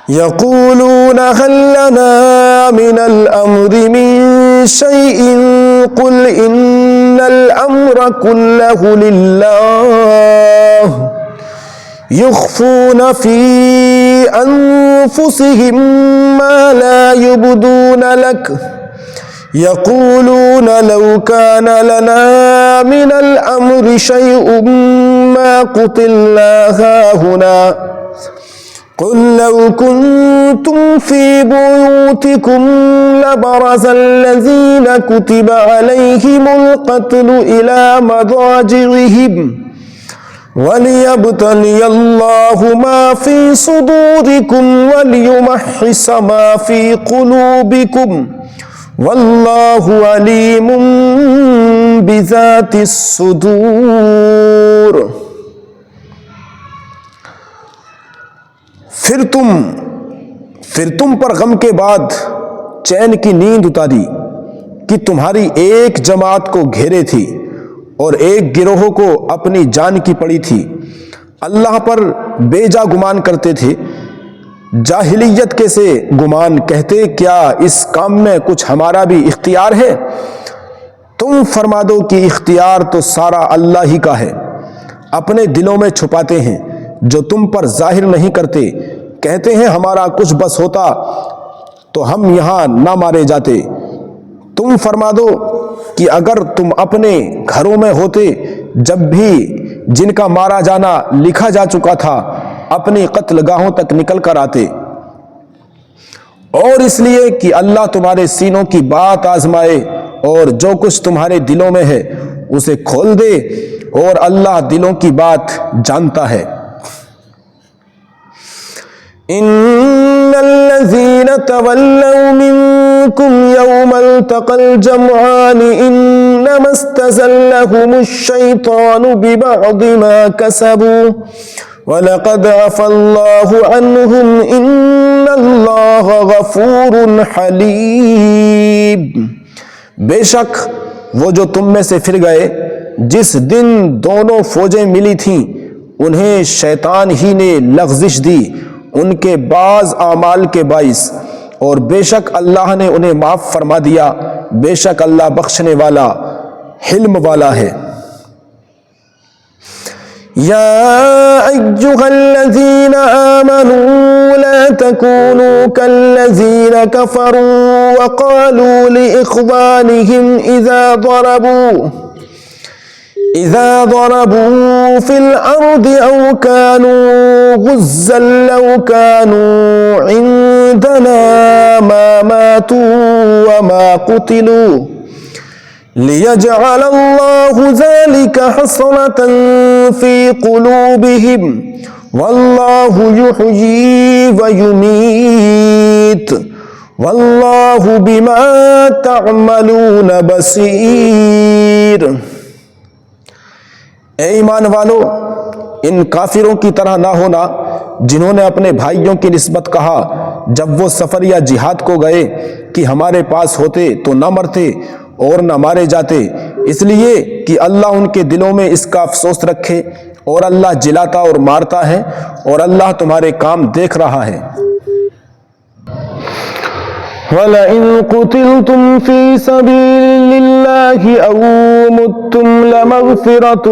يقولون هل لنا من الأمر من شيء قل إن الأمر كله لله يخفون في أنفسهم ما لا يبدون لك يقولون لو كان لنا من الأمر شيء ما قتلنا هاهنا قل لو كنتم في بيوتكم لبرز الذين كتب عليهم القتل إلى مضاجعهم وليبتلي الله ما في صدوركم وليمحص ما في قلوبكم والله عليم بذات الصدور۔ پھر تم پر غم کے بعد چین کی نیند اتاری کہ تمہاری ایک جماعت کو گھیرے تھی اور ایک گروہ کو اپنی جان کی پڑی تھی، اللہ پر بے جا گمان کرتے تھے، جاہلیت کے سے گمان کہتے کیا اس کام میں کچھ ہمارا بھی اختیار ہے؟ تم فرما دو کہ اختیار تو سارا اللہ ہی کا ہے، اپنے دلوں میں چھپاتے ہیں جو تم پر ظاہر نہیں کرتے، کہتے ہیں ہمارا کچھ بس ہوتا تو ہم یہاں نہ مارے جاتے۔ تم فرما دو کہ اگر تم اپنے گھروں میں ہوتے جب بھی جن کا مارا جانا لکھا جا چکا تھا اپنی قتل گاہوں تک نکل کر آتے، اور اس لیے کہ اللہ تمہارے سینوں کی بات آزمائے اور جو کچھ تمہارے دلوں میں ہے اسے کھول دے، اور اللہ دلوں کی بات جانتا ہے۔ ان الذين تولوا منكم يوم التقى الجمعان انما استزلهم الشيطان ببعض ما كسبوا وَلَقَدْ عَفَا اللَّهُ عَنْهُمْ إِنَّ اللَّهَ غَفُورٌ حَلِيمٌ۔ بے شک وہ جو تم میں سے پھر گئے جس دن دونوں فوجیں ملی تھیں انہیں شیطان ہی نے لغزش دی ان کے بعض اعمال کے باعث، اور بے شک اللہ نے انہیں معاف فرما دیا، بے شک اللہ بخشنے والا حلم والا ہے۔ يا أيها الذين آمنوا لا تكونوا كالذين كفروا وقالوا لإخوانهم إذا ضربوا في الأرض أو كانوا غزا لو كانوا عندنا ما ماتوا وما قتلوا لِيَجْعَلَ اللَّهُ ذَلِكَ حَسْرَةً فِي قُلُوبِهِمْ وَاللَّهُ يُحْيِي وَيُمِيتُ وَاللَّهُ بِمَا تَعْمَلُونَ بَصِيرٌ۔ اے ایمان والو، ان کافروں کی طرح نہ ہونا جنہوں نے اپنے بھائیوں کی نسبت کہا جب وہ سفر یا جہاد کو گئے کہ ہمارے پاس ہوتے تو نہ مرتے اور نہ مارے جاتے، اس لیے کہ اللہ ان کے دلوں میں اس کا افسوس رکھے، اور اللہ جلاتا اور مارتا ہے، اور اللہ تمہارے کام دیکھ رہا ہے۔
وَلَئِن قُتِلْتُمْ فِي سَبِيلِ اللَّهِ أَوْ مُتُّمْ لَمَغْفِرَةٌ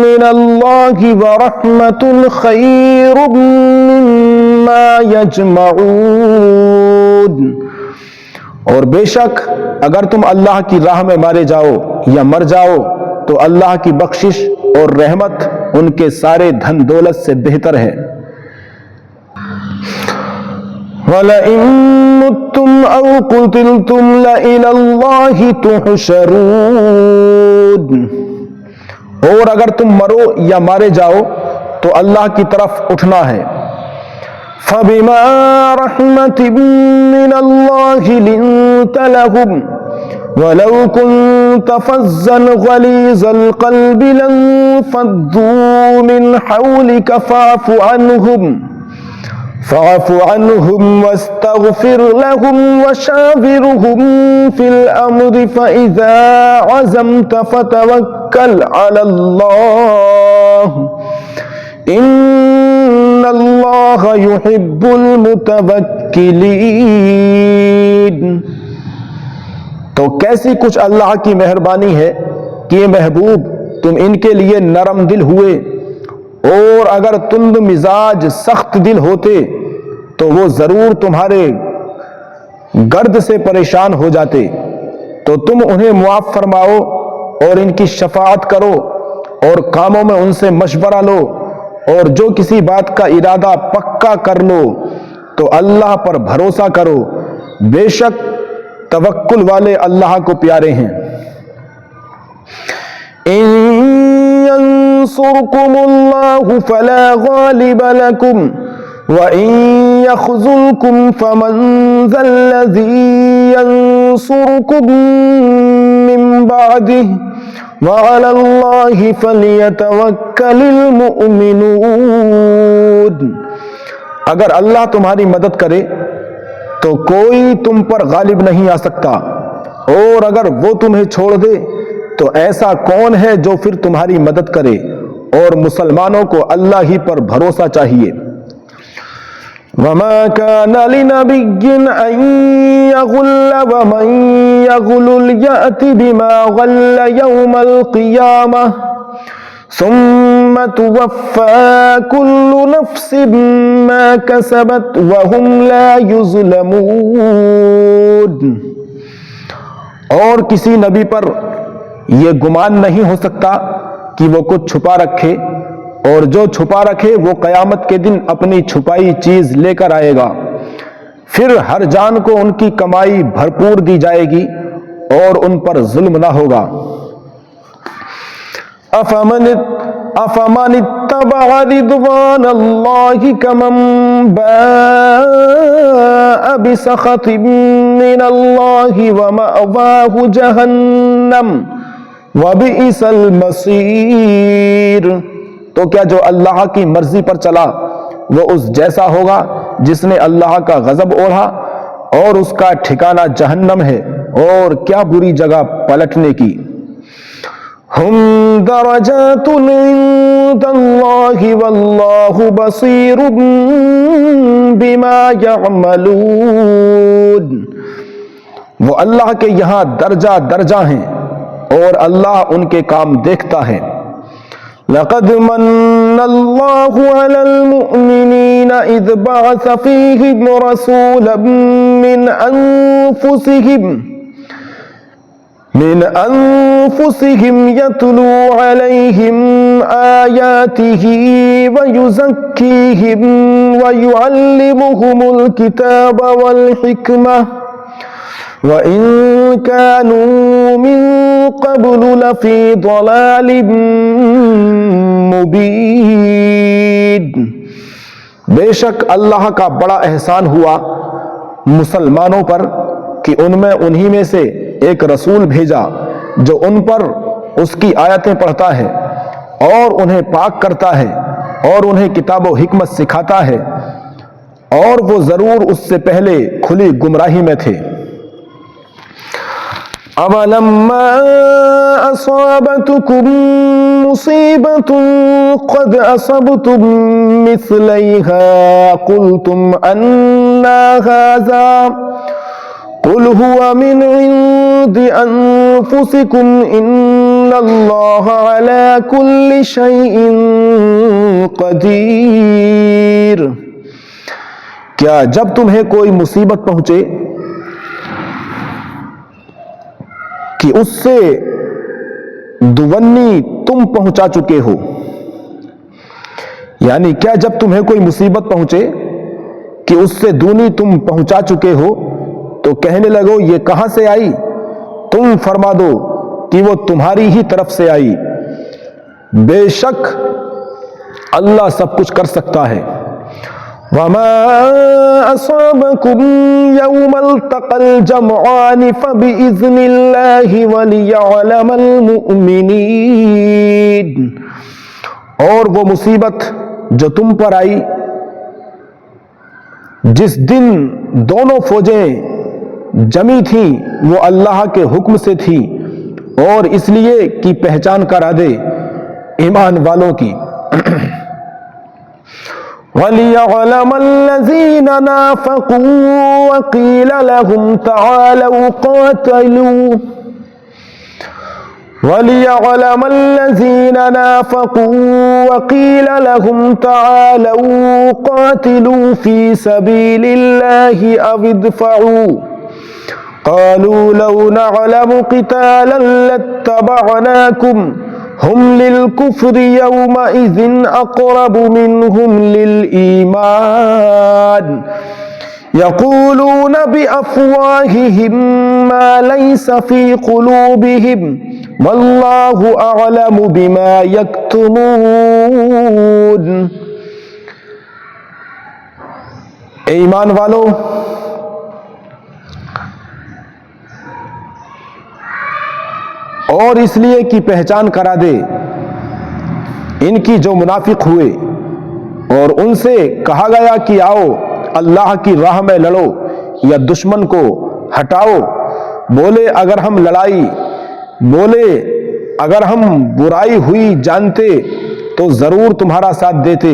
مِّنَ اللَّهِ وَرَحْمَةٌ خَيْرٌ مِّمَّا يَجْمَعُونَ۔ اور بے شک اگر تم اللہ کی راہ میں مارے جاؤ یا مر جاؤ تو اللہ کی بخشش اور رحمت ان کے سارے دھن دولت سے بہتر ہے۔ وَلَئِن مُتُّمْ أَوْ قُتِلْتُمْ لَإِلَى اللَّهِ تُحْشَرُونَ۔ اور اگر تم مرو یا مارے جاؤ تو اللہ کی طرف اٹھنا ہے۔ فَبِمَا رَحْمَةٍ مِّنَ اللَّهِ لِنتَ لَهُمْ وَلَوْ كُنتَ فَظًّا غَلِيظَ الْقَلْبِ لَانفَضُّوا مِنْ حَوْلِكَ فَاعْفُ عَنْهُمْ وَاسْتَغْفِرْ لَهُمْ وَشَاوِرْهُمْ فِي الْأَمْرِ فَإِذَا عَزَمْتَ فَتَوَكَّلْ عَلَى اللَّهِ إِنَّ اللَّهَ يُحِبُّ الْمُتَوَكِّلِينَ۔ تو کیسی کچھ اللہ کی مہربانی ہے کہ محبوب تم ان کے لیے نرم دل ہوئے، اور اگر تند مزاج سخت دل ہوتے تو وہ ضرور تمہارے گرد سے پریشان ہو جاتے، تو تم انہیں معاف فرماؤ اور ان کی شفاعت کرو اور کاموں میں ان سے مشورہ لو، اور جو کسی بات کا ارادہ پکا کر لو تو اللہ پر بھروسہ کرو، بے شک توکل والے اللہ کو پیارے ہیں۔
إن ينصركم الله فلا غالب لكم وإن يخذلكم فمن ذا الذي ينصركم من بعده وعلى الله فليتوكل المؤمنون۔ اگر اللہ تمہاری مدد کرے تو کوئی تم پر غالب نہیں آ سکتا، اور اگر وہ تمہیں چھوڑ دے تو ایسا کون ہے جو پھر تمہاری مدد کرے، اور مسلمانوں کو اللہ ہی پر بھروسہ چاہیے۔
وَمَا كَانَ لِنَبِيٍّ أَن يَغُلَّ وَمَن يَغْلُلْ يَأْتِ بِمَا غَلَّ يَوْمَ الْقِيَامَةِ ثم توفى كل نفس ما كسبت وهم لا يظلمون۔ اور کسی نبی پر یہ گمان نہیں ہو سکتا کہ وہ کچھ چھپا رکھے، اور جو چھپا رکھے وہ قیامت کے دن اپنی چھپائی چیز لے کر آئے گا، پھر ہر جان کو ان کی کمائی بھرپور دی جائے گی اور ان پر ظلم نہ ہوگا۔ افمن اتبع رضوان اللہ کمن باء بسخط من اللہ ومأواہ جہنم وبئس المصیر۔ تو کیا جو اللہ کی مرضی پر چلا وہ اس جیسا ہوگا جس نے اللہ کا غضب اوڑھا، اور اس کا ٹھکانہ جہنم ہے، اور کیا بری جگہ پلٹنے کی۔ ہم درجات عند اللہ واللہ بصیر بما یعملون۔ وہ اللہ کے یہاں درجہ درجہ ہیں اور اللہ ان کے کام دیکھتا ہے۔ لقد من اللہ علی المؤمنین اذ بعث فیہم رسولا من انفسہم یتلو علیہم آیاتہ ویزکیہم ویعلمہم الکتاب والحکمہ وَإِن كَانُوا مِن قَبْلُ لَفِي ضَلَالٍ مُبِينٍ۔ بے شک اللہ کا بڑا احسان ہوا مسلمانوں پر کہ ان میں انہی میں سے ایک رسول بھیجا جو ان پر اس کی آیتیں پڑھتا ہے اور انہیں پاک کرتا ہے اور انہیں کتاب و حکمت سکھاتا ہے، اور وہ ضرور اس سے پہلے کھلی گمراہی میں تھے۔ أَوَلَمَّا أَصَابَتْكُمْ مُصِيبَةٌ قَدْ أَصَبْتُمْ مِثْلَيْهَا قُلْتُمْ أَنَّى هَذَا قُلْ هُوَ مِنْ عِنْدِ أَنفُسِكُمْ إِنَّ اللَّهَ عَلَى كُلِّ شَيْءٍ قَدِيرٌ۔ کیا جب تمہیں کوئی مصیبت پہنچے کہ اس سے دوگنی تم پہنچا چکے ہو، یعنی کیا جب تمہیں کوئی مصیبت پہنچے کہ اس سے دونی تم پہنچا چکے ہو تو کہنے لگو یہ کہاں سے آئی؟ تم فرما دو کہ وہ تمہاری ہی طرف سے آئی، بے شک اللہ سب کچھ کر سکتا ہے۔ وَمَا أَصَابَكُمْ يَوْمَ الْتَقَى الْجَمْعَانِ فَبِإِذْنِ اللَّهِ وَلِيَعْلَمَ الْمُؤْمِنِينَ۔ اور وہ مصیبت جو تم پر آئی جس دن دونوں فوجیں جمی تھیں وہ اللہ کے حکم سے تھی، اور اس لیے کہ پہچان کرا دے ایمان والوں کی۔ وَلِيَعْلَمَ الَّذِينَ نَافَقُوا وَقِيلَ لَهُمْ تَعَالَوْا قَاتِلُوا وَلِيَعْلَمَ الَّذِينَ نَافَقُوا وَقِيلَ لَهُمْ تَعَالَوْا قَاتِلُوا فِي سَبِيلِ اللَّهِ أَوِ ادْفَعُوا قَالُوا لَوْ نَعْلَمُ قِتَالًا لَاتَّبَعْنَاكُمْ هُمْ لِلْكُفْرِ يَوْمَئِذٍ أَقْرَبُ مِنْهُمْ لِلْإِيمَانِ يَقُولُونَ بِأَفْوَاهِهِمْ مَا لَيْسَ فِي قُلُوبِهِمْ وَاللَّهُ أَعْلَمُ بِمَا يَكْتُمُونَ۔ اے ایمان والو، اور اس لیے کہ پہچان کرا دے ان کی جو منافق ہوئے، اور ان سے کہا گیا کہ آؤ اللہ کی راہ میں لڑو یا دشمن کو ہٹاؤ، بولے اگر ہم برائی ہوئی جانتے تو ضرور تمہارا ساتھ دیتے،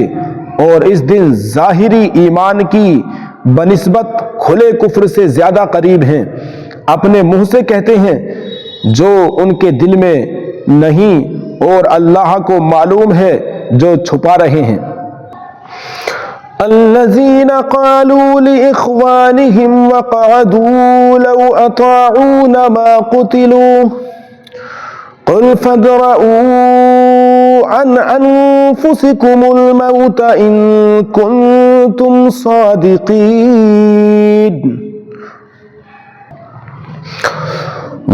اور اس دن ظاہری ایمان کی بنسبت کھلے کفر سے زیادہ قریب ہیں، اپنے منہ سے کہتے ہیں جو ان کے دل میں نہیں، اور اللہ کو معلوم ہے جو چھپا رہے ہیں۔
الذين قالوا لإخوانهم وقعدوا لو أطاعونا ما قتلوا قل فادرءوا عن أنفسكم الموت إن كنتم صادقين۔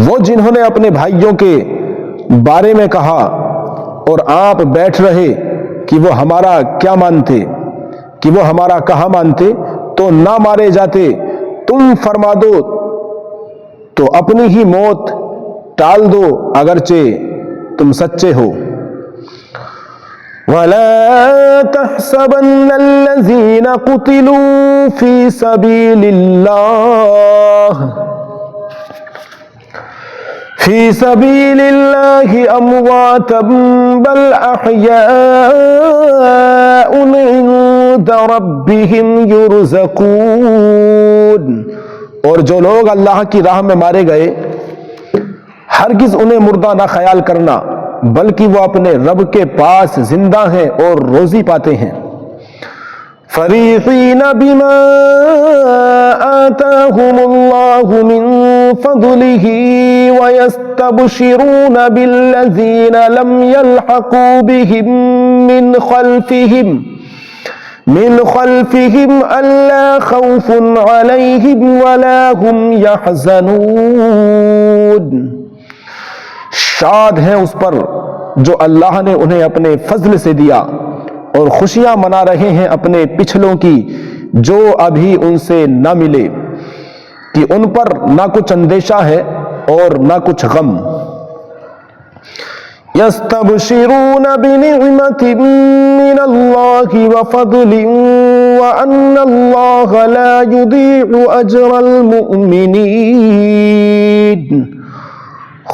وہ جنہوں نے اپنے بھائیوں کے بارے میں کہا اور آپ بیٹھ رہے کہ وہ ہمارا کیا مانتے، کہ وہ ہمارا کہا مانتے تو نہ مارے جاتے، تم فرما دو تو اپنی ہی موت ٹال دو اگرچہ تم سچے ہو۔
ولا تحسبن الذين قتلوا في سبيل الله أمواتا بل أحياء عند ربهم يرزقون۔
اور جو لوگ اللہ کی راہ میں مارے گئے ہرگز انہیں مردہ نہ خیال کرنا، بلکہ وہ اپنے رب کے پاس زندہ ہیں اور روزی پاتے ہیں۔
فرحين بما آتاهم الله من فضله ويستبشرون بالذين لم يلحقوا بهم من خلفهم ألا خوف عليهم ولا هم يحزنون۔
شاد ہیں اس پر جو اللہ نے انہیں اپنے فضل سے دیا، اور خوشیاں منا رہے ہیں اپنے پچھلوں کی جو ابھی ان سے نہ ملے، کہ ان پر نہ کچھ اندیشہ ہے اور نہ کچھ غم۔
يستبشرون بنعمة من الله وفضل وأن الله لا يضيع أجر المؤمنين۔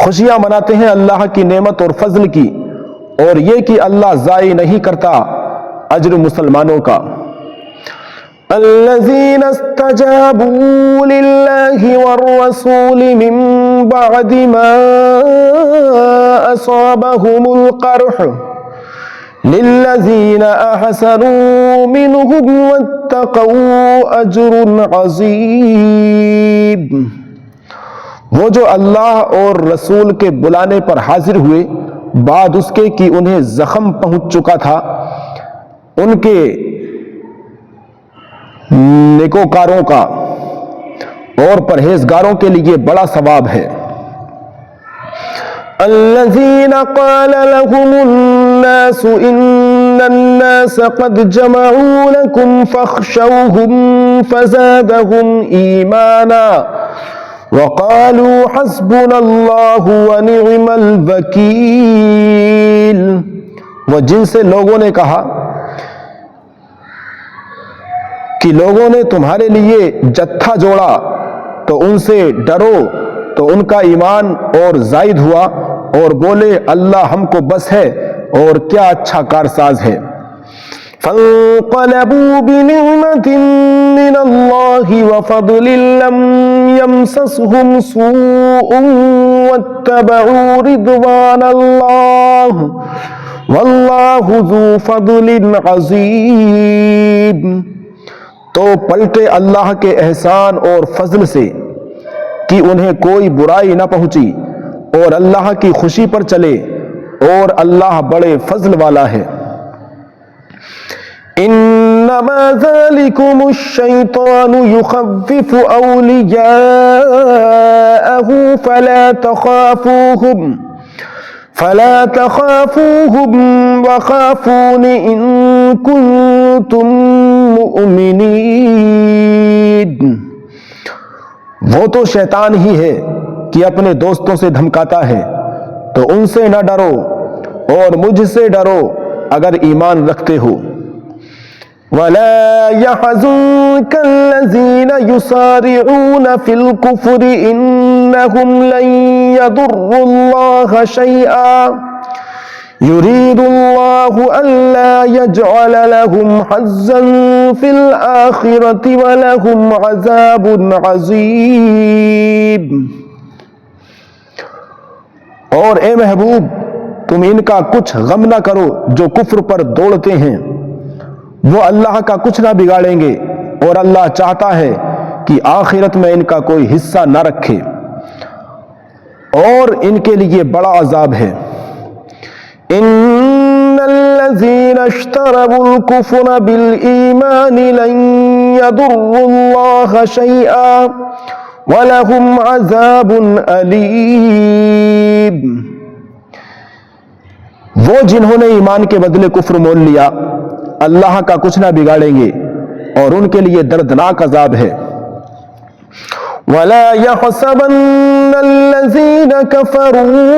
خوشیاں مناتے ہیں اللہ کی نعمت اور فضل کی، اور یہ کہ اللہ ضائع نہیں کرتا اجر مسلمانوں کا۔
الذين استجابوا لله والرسول من بعد ما أصابهم القرح للذين أحسنوا منهم واتقوا أجر عظيم۔
وہ جو اللہ اور رسول کے بلانے پر حاضر ہوئے بعد اس کے کہ انہیں زخم پہنچ چکا تھا، ان کے نیکوکاروں کا اور پرہیزگاروں کے لیے بڑا ثواب ہے۔
الذين قال لهم الناس إن الناس قد جمعوا لكم فاخشوهم فزادهم إيمانا وقالوا حسبنا الله ونعم الوكيل۔
وہ جن سے لوگوں نے کہا کہ لوگوں نے تمہارے لیے جتھا جوڑا تو ان سے ڈرو، تو ان کا ایمان اور زائد ہوا اور بولے اللہ ہم کو بس ہے اور کیا اچھا کارساز ہے۔
فانقلبوا بنعمة من الله وفضل لم يمسسهم سوء واتبعوا رضوان الله والله ذو فضل عظيم۔
تو پلٹے اللہ کے احسان اور فضل سے کہ انہیں کوئی برائی نہ پہنچی، اور اللہ کی خوشی پر چلے، اور اللہ بڑے فضل والا ہے۔
انما ذلكم الشيطان يخوف اولياءه فلا تخافوهم وخافون ان كنتم مؤمنين۔
وہ تو شیطان ہی ہے کہ اپنے دوستوں سے دھمکاتا ہے، تو ان سے نہ ڈرو اور مجھ سے ڈرو اگر ایمان رکھتے ہو۔
ولا يحزنك الذين يسارعون في الكفر إنهم لن يضروا الله شيئا يريد الله ألا يجعل لهم حظا في الآخرة ولهم عذاب عظيم۔
اور اے محبوب تم ان کا کچھ غم نہ کرو جو کفر پر دوڑتے ہیں، وہ اللہ کا کچھ نہ بگاڑیں گے، اور اللہ چاہتا ہے کہ آخرت میں ان کا کوئی حصہ نہ رکھے، اور ان کے لیے بڑا عذاب ہے۔ ان الذين اشتروا الكفر بالایمان لن يضروا الله شيئا وَلَهُمْ عَذَابٌ أَلِيمٌ۔ وہ جنہوں نے ایمان کے بدلے کفر مول لیا اللہ کا کچھ نہ بگاڑیں گے اور ان کے لیے دردناک عذاب ہے۔ وَلَا يَحْسَبَنَّ الَّذِينَ كَفَرُوا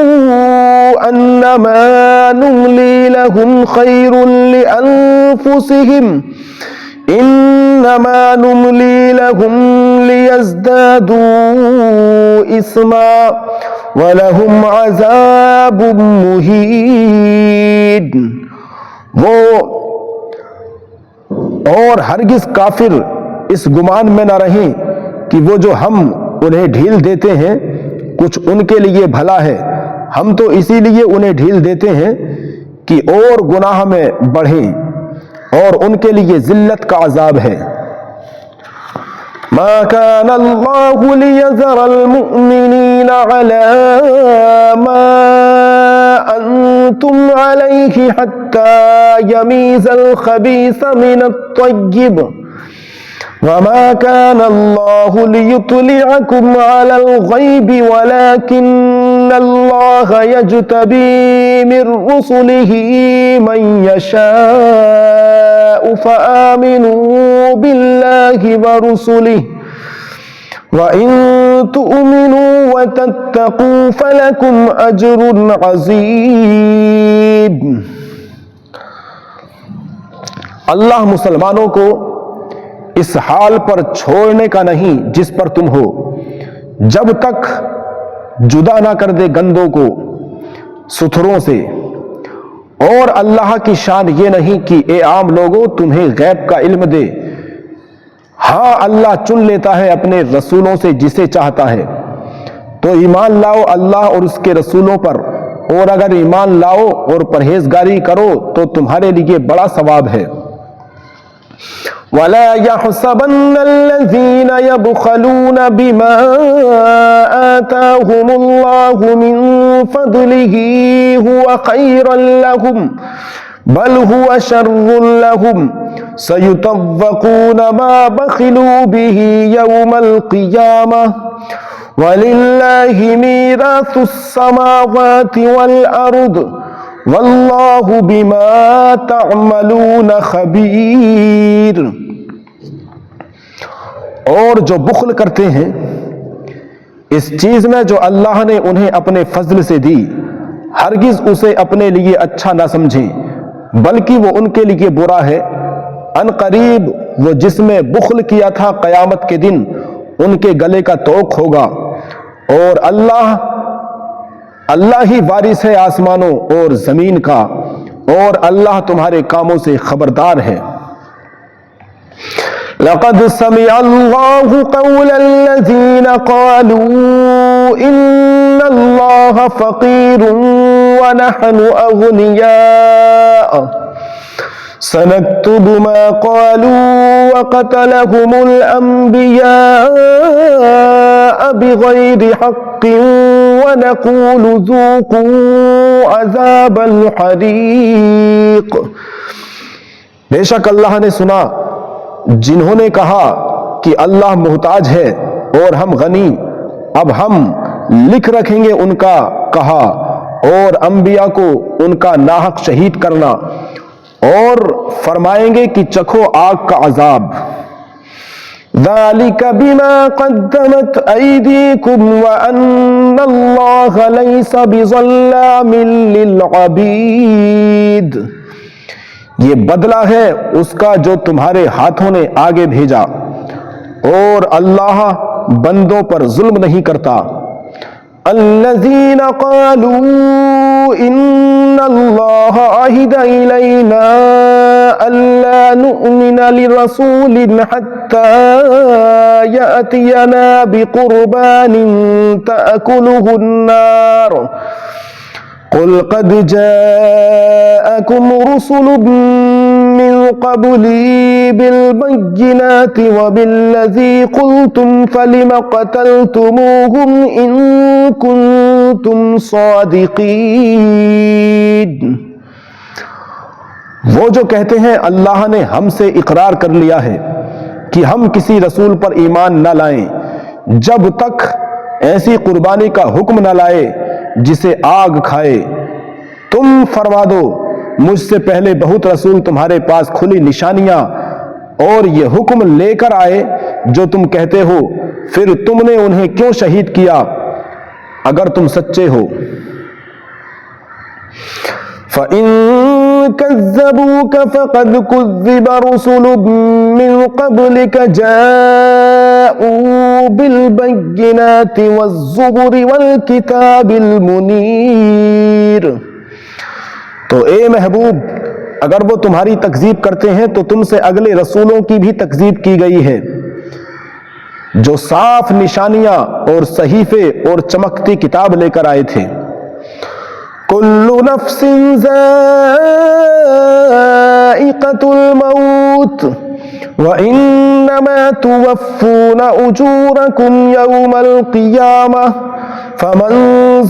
أَنَّمَا نُمْلِي لَهُمْ خَيْرٌ لِأَنفُسِهِمْ انما نملی لهم لیزدادوا اثما ولهم عذاب مہین۔ وہ اور ہرگز کافر اس گمان میں نہ رہیں کہ وہ جو ہم انہیں ڈھیل دیتے ہیں کچھ ان کے لیے بھلا ہے، ہم تو اسی لیے انہیں ڈھیل دیتے ہیں کہ اور گناہ میں بڑھیں، اور ان کے لیے ذلت کا عذاب ہے۔ ما كان الله ليذر المؤمنين على ما أنتم عليه حتى يميز الخبيث من الطيب وما كان الله ليطلعكم على الغيب ولكن الله يجتبي من رسله من يشاء فآمنوا بالله ورسله وإن تؤمنوا وتتقوا فلكم أجر عظيم۔ اللہ مسلمانوں کو اس حال پر چھوڑنے کا نہیں جس پر تم ہو، جب تک جدا نہ کر دے گندوں کو ستھروں سے، اور اللہ کی شان یہ نہیں کہ اے عام لوگوں تمہیں غیب کا علم دے، ہاں اللہ چن لیتا ہے اپنے رسولوں سے جسے چاہتا ہے، تو ایمان لاؤ اللہ اور اس کے رسولوں پر، اور اگر ایمان لاؤ اور پرہیزگاری کرو تو تمہارے لیے بڑا ثواب ہے۔ وَلَا يَحْسَبَنَّ الَّذِينَ يَبْخَلُونَ بِمَا آتَاهُمُ اللَّهُ مِنْ فَضْلِهِ هُوَ خَيْرًا لَهُمْ بَلْ هُوَ شَرٌّ لَهُمْ سَيُطَوَّقُونَ مَا بَخِلُوا بِهِ يَوْمَ الْقِيَامَةِ وَلِلَّهِ مِيرَاثُ السَّمَاوَاتِ وَالْأَرْضِ واللہ بما تعملون خبیر۔ اور جو بخل کرتے ہیں اس چیز میں جو اللہ نے انہیں اپنے فضل سے دی، ہرگز اسے اپنے لیے اچھا نہ سمجھیں بلکہ وہ ان کے لیے برا ہے۔ ان قریب وہ جس میں بخل کیا تھا قیامت کے دن ان کے گلے کا توق ہوگا، اور اللہ ہی وارث ہے آسمانوں اور زمین کا، اور اللہ تمہارے کاموں سے خبردار ہے۔ لقد سمع الله قول الذين قالوا ان الله فقير ونحن اغنياء سنكتب ما قالوا وقتلهم الانبياء بغير حق وَنَقُولُ ذُوقُوا عَذَابَ الْحَرِيقِ۔ بے شک اللہ نے سنا جنہوں نے کہا کہ اللہ محتاج ہے اور ہم غنی، اب ہم لکھ رکھیں گے ان کا کہا اور انبیاء کو ان کا ناحق شہید کرنا، اور فرمائیں گے کہ چکھو آگ کا عذاب۔ ذَلِكَ بِمَا قَدَّمَتْ أَيْدِيكُمْ وَأَنَّ اللَّهَ لَيْسَ بِظَلَّامٍ لِلْعَبِيدِ۔ یہ بدلہ ہے اس کا جو تمہارے ہاتھوں نے آگے بھیجا، اور اللہ بندوں پر ظلم نہیں کرتا۔ الذين قالوا إن الله عهد إلينا ألا نؤمن لرسول حتى يأتينا بقربان تأكله النار قل قد جاءكم رسل من قبلي بالبينات وبالذي قلتم فلم قتلتموهم إن كنتم صادقين۔ وہ جو کہتے ہیں اللہ نے ہم سے اقرار کر لیا ہے کہ ہم کسی رسول پر ایمان نہ لائیں جب تک ایسی قربانی کا حکم نہ لائے جسے آگ کھائے۔ تم فرما دو مجھ سے پہلے بہت رسول تمہارے پاس کھلی نشانیاں اور یہ حکم لے کر آئے جو تم کہتے ہو، پھر تم نے انہیں کیوں شہید کیا اگر تم سچے ہو؟ فَإِن كَذَّبُوكَ فَقَدْ كُذِّبَ رُسُلٌ مِّن قَبْلِكَ جَاءُوا بِالْبَيِّنَاتِ وَالزُّبُرِ وَالْكِتَابِ الْمُنِيرِ۔ تو اے محبوب، اگر وہ تمہاری تکذیب کرتے ہیں تو تم سے اگلے رسولوں کی بھی تکذیب کی گئی ہے جو صاف نشانیاں اور صحیفے اور چمکتی کتاب لے کر آئے تھے۔ کل نفس ذائقۃ الموت وانما توفون اجورکم یوم القیامہ فمن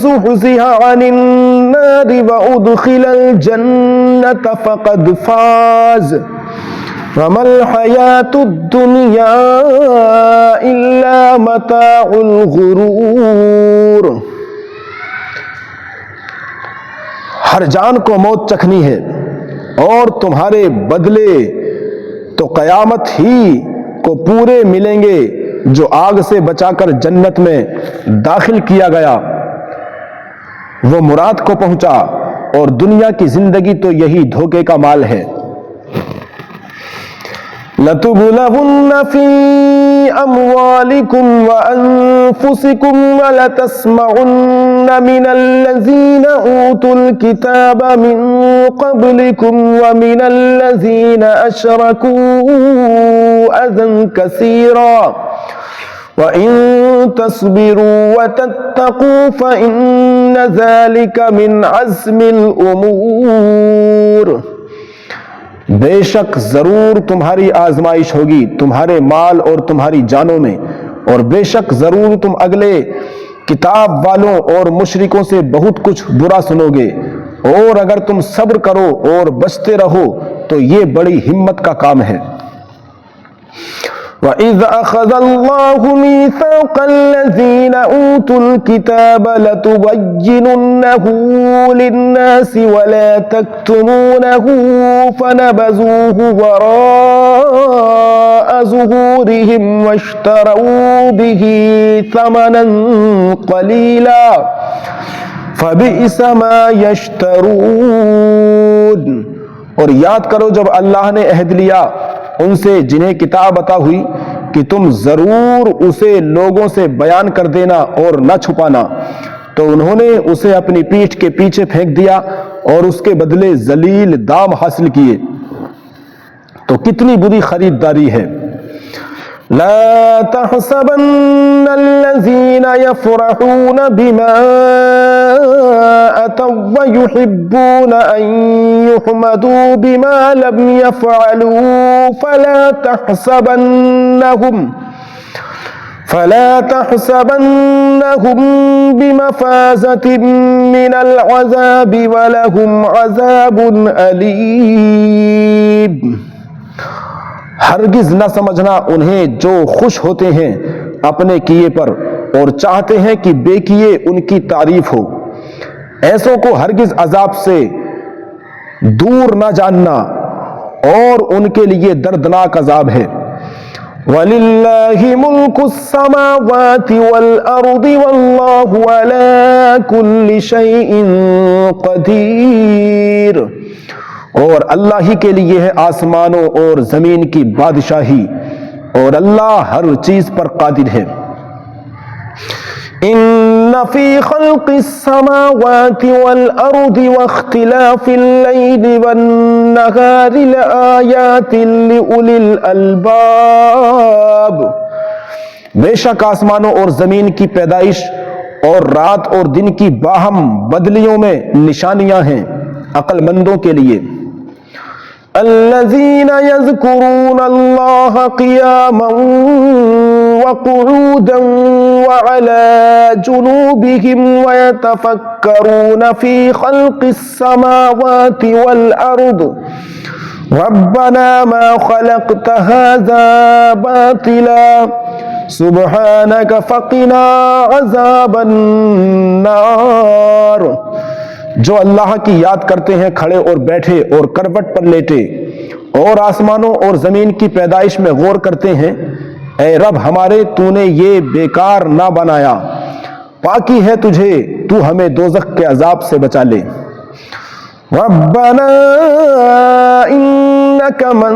زحزح عن النار وادخل الجنۃ فقد فاز وما الحیاۃ الدنیا الا متاع الغرور۔ ہر جان کو موت چکھنی ہے اور تمہارے بدلے تو قیامت ہی کو پورے ملیں گے۔ جو آگ سے بچا کر جنت میں داخل کیا گیا وہ مراد کو پہنچا، اور دنیا کی زندگی تو یہی دھوکے کا مال ہے۔ لَتُبْلَوُنَّ فِي أَمْوَالِكُمْ وَأَنفُسِكُمْ وَلَتَسْمَعُنَّ مِنَ الَّذِينَ أُوتُوا الْكِتَابَ مِنْ قَبْلِكُمْ وَمِنَ الَّذِينَ أَشْرَكُوا أَذًى كَثِيرًا وَإِن تَصْبِرُوا وَتَتَّقُوا فَإِنَّ ذَلِكَ مِنْ عَزْمِ الْأُمُورِ۔ بے شک ضرور تمہاری آزمائش ہوگی تمہارے مال اور تمہاری جانوں میں، اور بے شک ضرور تم اگلے کتاب والوں اور مشرکوں سے بہت کچھ برا سنو گے، اور اگر تم صبر کرو اور بچتے رہو تو یہ بڑی ہمت کا کام ہے۔ وَإِذْ أَخَذَ اللَّهُ مِيثَاقَ الَّذِينَ أُوتُوا الْكِتَابَ لَتُبَيِّنُنَّهُ لِلنَّاسِ وَلَا تَكْتُمُونَهُ فَنَبَذُوهُ وَرَاءَ ظُهُورِهِمْ وَاشْتَرَوْا بِهِ ثَمَنًا قَلِيلًا فَبِئْسَ مَا يَشْتَرُونَ۔ اور یاد کرو جب اللہ نے عہد لیا ان سے جنہیں کتاب عطا ہوئی کہ تم ضرور اسے لوگوں سے بیان کر دینا اور نہ چھپانا، تو انہوں نے اسے اپنی پیٹھ کے پیچھے پھینک دیا اور اس کے بدلے ذلیل دام حاصل کیے۔ تو کتنی بری خریداری ہے۔ لا تحسبن الذين يفرحون بما أتوا ويحبون أن يحمدوا بما لم يفعلوا فلا تحسبنهم بمفازة من العذاب ولهم عذاب أليم۔ ہرگز نہ سمجھنا انہیں جو خوش ہوتے ہیں اپنے کیے پر اور چاہتے ہیں کہ بے کیے ان کی تعریف ہو، ایسوں کو ہرگز عذاب سے دور نہ جاننا، اور ان کے لیے دردناک عذاب ہے۔ وَلِلَّهِ مُلْكُ السَّمَاوَاتِ وَالْأَرْضِ وَاللَّهُ عَلَى كُلِّ شَيْءٍ قَدِيرٌ۔ اور اللہ ہی کے لیے ہے آسمانوں اور زمین کی بادشاہی، اور اللہ ہر چیز پر قادر ہے۔ ان فی خلق السماوات والارض واختلاف اللیل والنہار لآیات لأولی الالباب۔ بے شک آسمانوں اور زمین کی پیدائش اور رات اور دن کی باہم بدلیوں میں نشانیاں ہیں عقل مندوں کے لیے۔ الذین یذکرون اللہ قیاما وقعودا وعلی جنوبہم ویتفکرون فی خلق السماوات والارض ربنا ما خلقت هذا باطلا سبحانک فقنا عذاب النار۔ جو اللہ کی یاد کرتے ہیں کھڑے اور بیٹھے اور کروٹ پر لیٹے، اور آسمانوں اور زمین کی پیدائش میں غور کرتے ہیں، اے رب ہمارے تو نے یہ بیکار نہ بنایا، پاکی ہے تجھے، تو ہمیں دوزخ کے عذاب سے بچا لے۔ ربنا انک من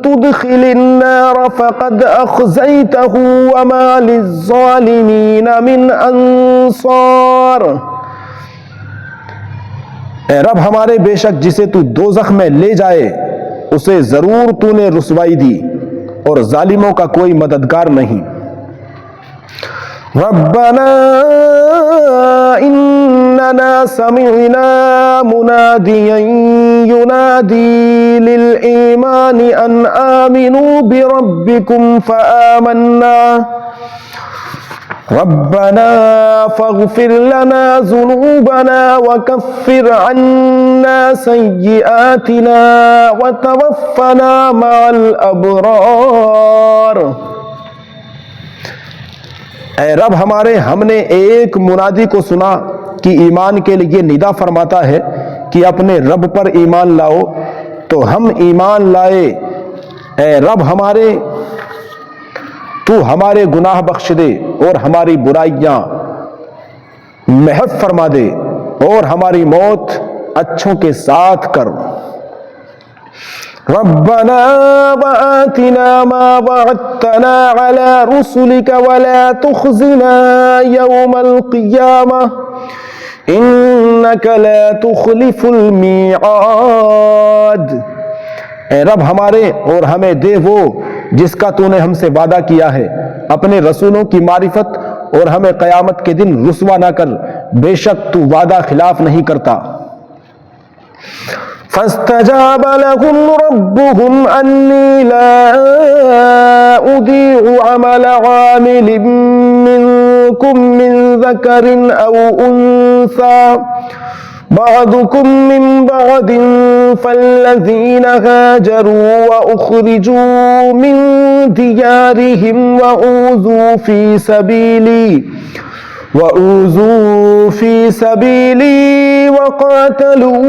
تدخل النار فقد اخزیتہ وما للظالمین من انصار۔ اے رب ہمارے بے شک جسے تو دوزخ میں لے جائے اسے ضرور تو نے رسوائی دی اور ظالموں کا کوئی مددگار نہیں۔ ربنا اننا سمعنا منادیا ینادی للایمان ان آمنوا بربکم فآمنا ربنا فاغفر لنا ذنوبنا وكفر عنا سيئاتنا وتوفنا مع الابرار۔ اے رب ہمارے، ہم نے ایک منادی کو سنا کہ ایمان کے لیے ندا فرماتا ہے کہ اپنے رب پر ایمان لاؤ، تو ہم ایمان لائے۔ اے رب ہمارے، تو ہمارے گناہ بخش دے اور ہماری برائیاں محو فرما دے اور ہماری موت اچھوں کے ساتھ کر۔ ربنا وآتنا ما وعدتنا على رسلك ولا تخزنا يوم القيامة إنك لا تخلف الميعاد۔ اے رب ہمارے، اور ہمیں دے وہ جس کا تو نے ہم سے وعدہ کیا ہے، اپنے رسولوں کی معرفت، اور ہمیں قیامت کے دن رسوا نہ کر، بے شک تو وعدہ خلاف نہیں کرتا۔ فاستجاب لهم ربهم أني لا أضيع عمل عامل منكم من ذكر أو أنثى بعضكم من بعض فالذين هاجروا وأخرجوا من ديارهم وأوذوا في سبيلي وقاتلوا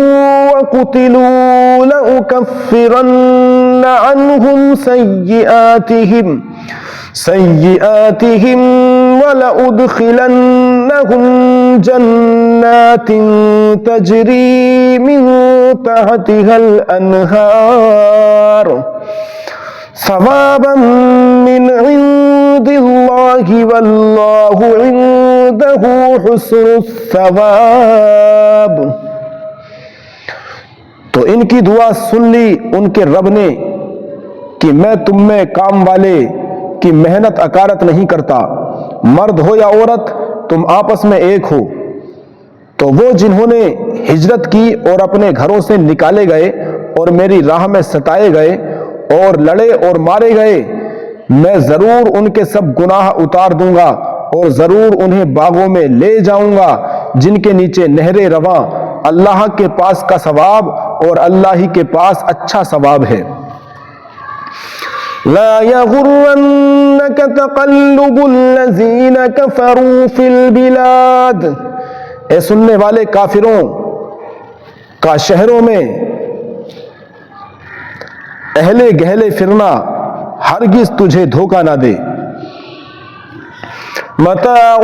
وقتلوا لأكفرن عنهم سيئاتهم ولأدخلنهم جنات تجري من تحتها الأنهار ثوابا من عند الله والله عنده حسن الثواب۔ تو ان کی دعا سن لی ان کے رب نے کہ میں تم میں کام والے کی محنت اکارت نہیں کرتا، مرد ہو یا عورت تم آپس میں ایک ہو۔ تو وہ جنہوں نے ہجرت کی اور اپنے گھروں سے نکالے گئے اور میری راہ میں ستائے گئے اور لڑے اور مارے گئے، میں ضرور ان کے سب گناہ اتار دوں گا اور ضرور انہیں باغوں میں لے جاؤں گا جن کے نیچے نہریں رواں، اللہ کے پاس کا ثواب اور اللہ ہی کے پاس اچھا ثواب ہے۔ لا يغرنك تقلب الذين كفروا في البلاد۔ اے سننے والے، کافروں کا شہروں میں اہلے گہلے پھرنا ہرگز تجھے دھوکہ نہ دے۔ متاع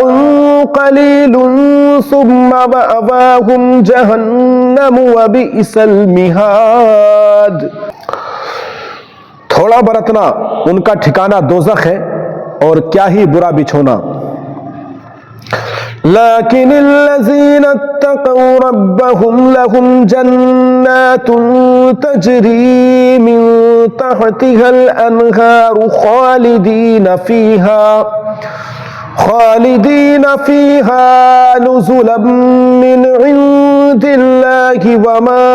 قلیل ثم مأواہم جہنم وبئس المہاد۔ تھوڑا برتنا ان کا ٹھکانہ دوزخ ہے اور کیا ہی برا بچھونا۔ لیکن الذین اتقوا ربهم لهم جنات تجری من تحتها الانہار خالدین فیہا نزلا من عند اللہ وما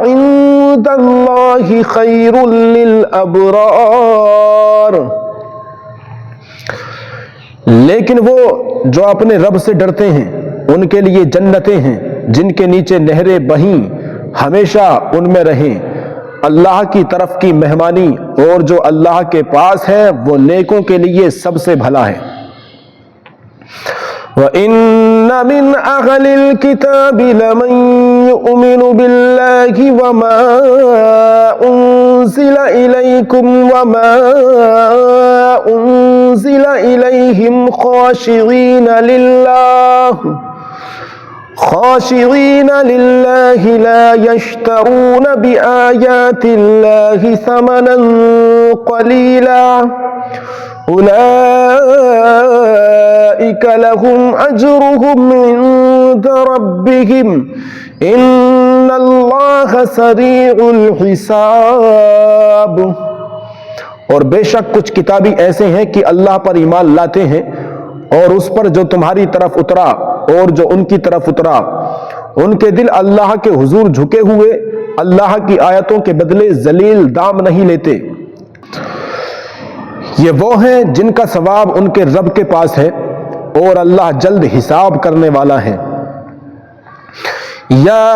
عند اللہ خیر للابرار۔ لیکن وہ جو اپنے رب سے ڈرتے ہیں ان کے لیے جنتیں ہیں جن کے نیچے نہریں بہیں، ہمیشہ ان میں رہیں۔ اللہ کی طرف کی مہمانی اور جو اللہ کے پاس ہے وہ نیکوں کے لیے سب سے بھلا ہے۔ وَإِنَّ مِنْ أَهْلِ الْكِتَابِ لَمَنْ يُؤْمِنُ بِاللَّهِ وَمَا أُنْزِلَ إِلَيْكُمْ وَمَا أُنْزِلَ إِلَيْهِمْ خاشعين لله لا يشترون بآيات الله ثمنا قليلا أولئك لهم أجرهم عند ربهم إن الله سريع الحساب۔ اور بے شک کچھ کتابی ایسے ہیں کہ اللہ پر ایمان لاتے ہیں اور اس پر جو تمہاری طرف اترا اور جو ان کی طرف اترا، ان کے دل اللہ کے حضور جھکے ہوئے اللہ کی آیتوں کے بدلے ذلیل دام نہیں لیتے۔ یہ وہ ہیں جن کا ثواب ان کے رب کے پاس ہے اور اللہ جلد حساب کرنے والا ہے۔ یا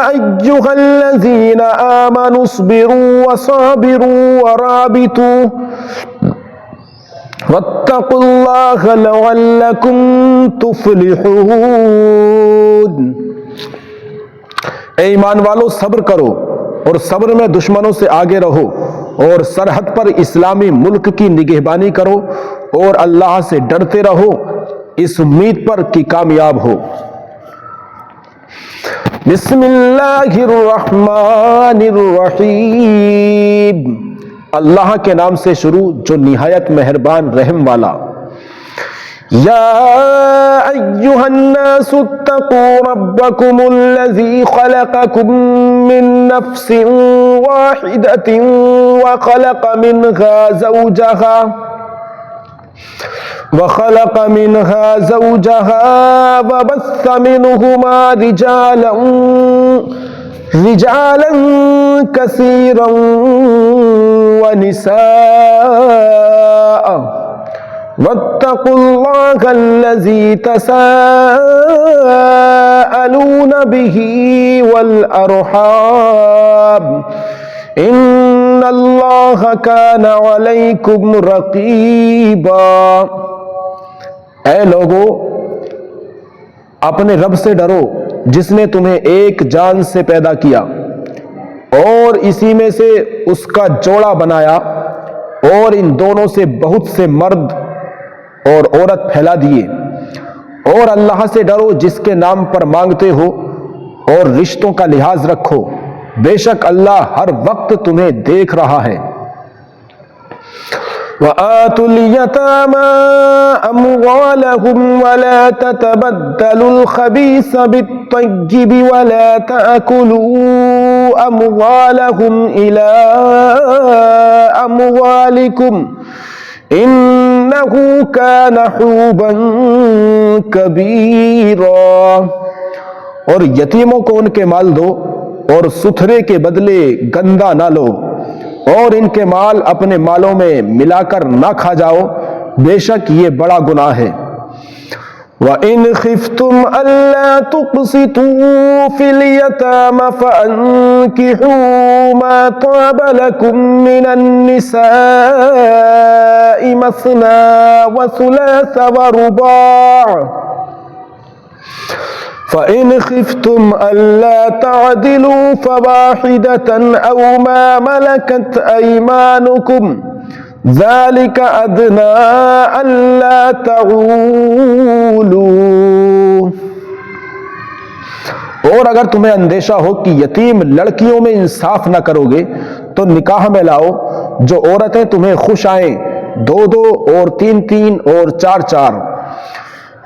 ایھا الذین آمنوا اصبروا وصابروا ورابطوا واتقوا اللہ لعلکم تفلحون۔ اے ایمان والو، صبر کرو اور صبر میں دشمنوں سے آگے رہو اور سرحد پر اسلامی ملک کی نگہبانی کرو اور اللہ سے ڈرتے رہو اس امید پر کہ کامیاب ہو۔ بسم اللہ الرحمن الرحیم، اللہ کے نام سے شروع جو نہایت مہربان رحم والا۔ یا ایھا الناس اتقوا ربکم الذی خلقکم من نفس واحدۃ وخلق منها زوجها وبث منهما رجالا كثيرا ونساء واتقوا الله الذي تساءلون به والأرحام ان اللہ کان علیکم رقیبا۔ اے لوگو، اپنے رب سے ڈرو جس نے تمہیں ایک جان سے پیدا کیا اور اسی میں سے اس کا جوڑا بنایا اور ان دونوں سے بہت سے مرد اور عورت پھیلا دیے، اور اللہ سے ڈرو جس کے نام پر مانگتے ہو اور رشتوں کا لحاظ رکھو، بے شک اللہ ہر وقت تمہیں دیکھ رہا ہے۔ وَآتُوا الْيَتَامَىٰ أَمْوَالَهُمْ وَلَا تَتَبَدَّلُوا الْخَبِيثَ بِالطَّيِّبِ وَلَا تَأْكُلُوا أَمْوَالَهُمْ إِلَىٰ أَمْوَالِكُمْ إِنَّهُ كَانَ حُوبًا كَبِيرًا۔ اور یتیموں کو ان کے مال دو اور ستھرے کے بدلے گندا نہ لو، اور ان کے مال اپنے مالوں میں ملا کر نہ کھا جاؤ، بے شک یہ بڑا گناہ ہے۔ وَإِنْ خِفْتُمْ أَلَّا تُقْسِطُوا فِي الْيَتَامَىٰ فَأَنكِحُوا مَا طَابَ لَكُم مِّنَ النِّسَاءِ مَثْنَىٰ وَثُلَاثَ وَرُبَاعَ فَإِنْ خِفْتُمْ أَلَّا تَعْدِلُوا فَوَاحِدَةً أَوْ مَا مَلَكَتْ أَيْمَانُكُمْ ذَلِكَ أَدْنَىٰ أَلَّا تَعُولُوا۔ اور اگر تمہیں اندیشہ ہو کہ یتیم لڑکیوں میں انصاف نہ کرو گے تو نکاح میں لاؤ جو عورتیں تمہیں خوش آئیں، 2 اور 3 اور 4۔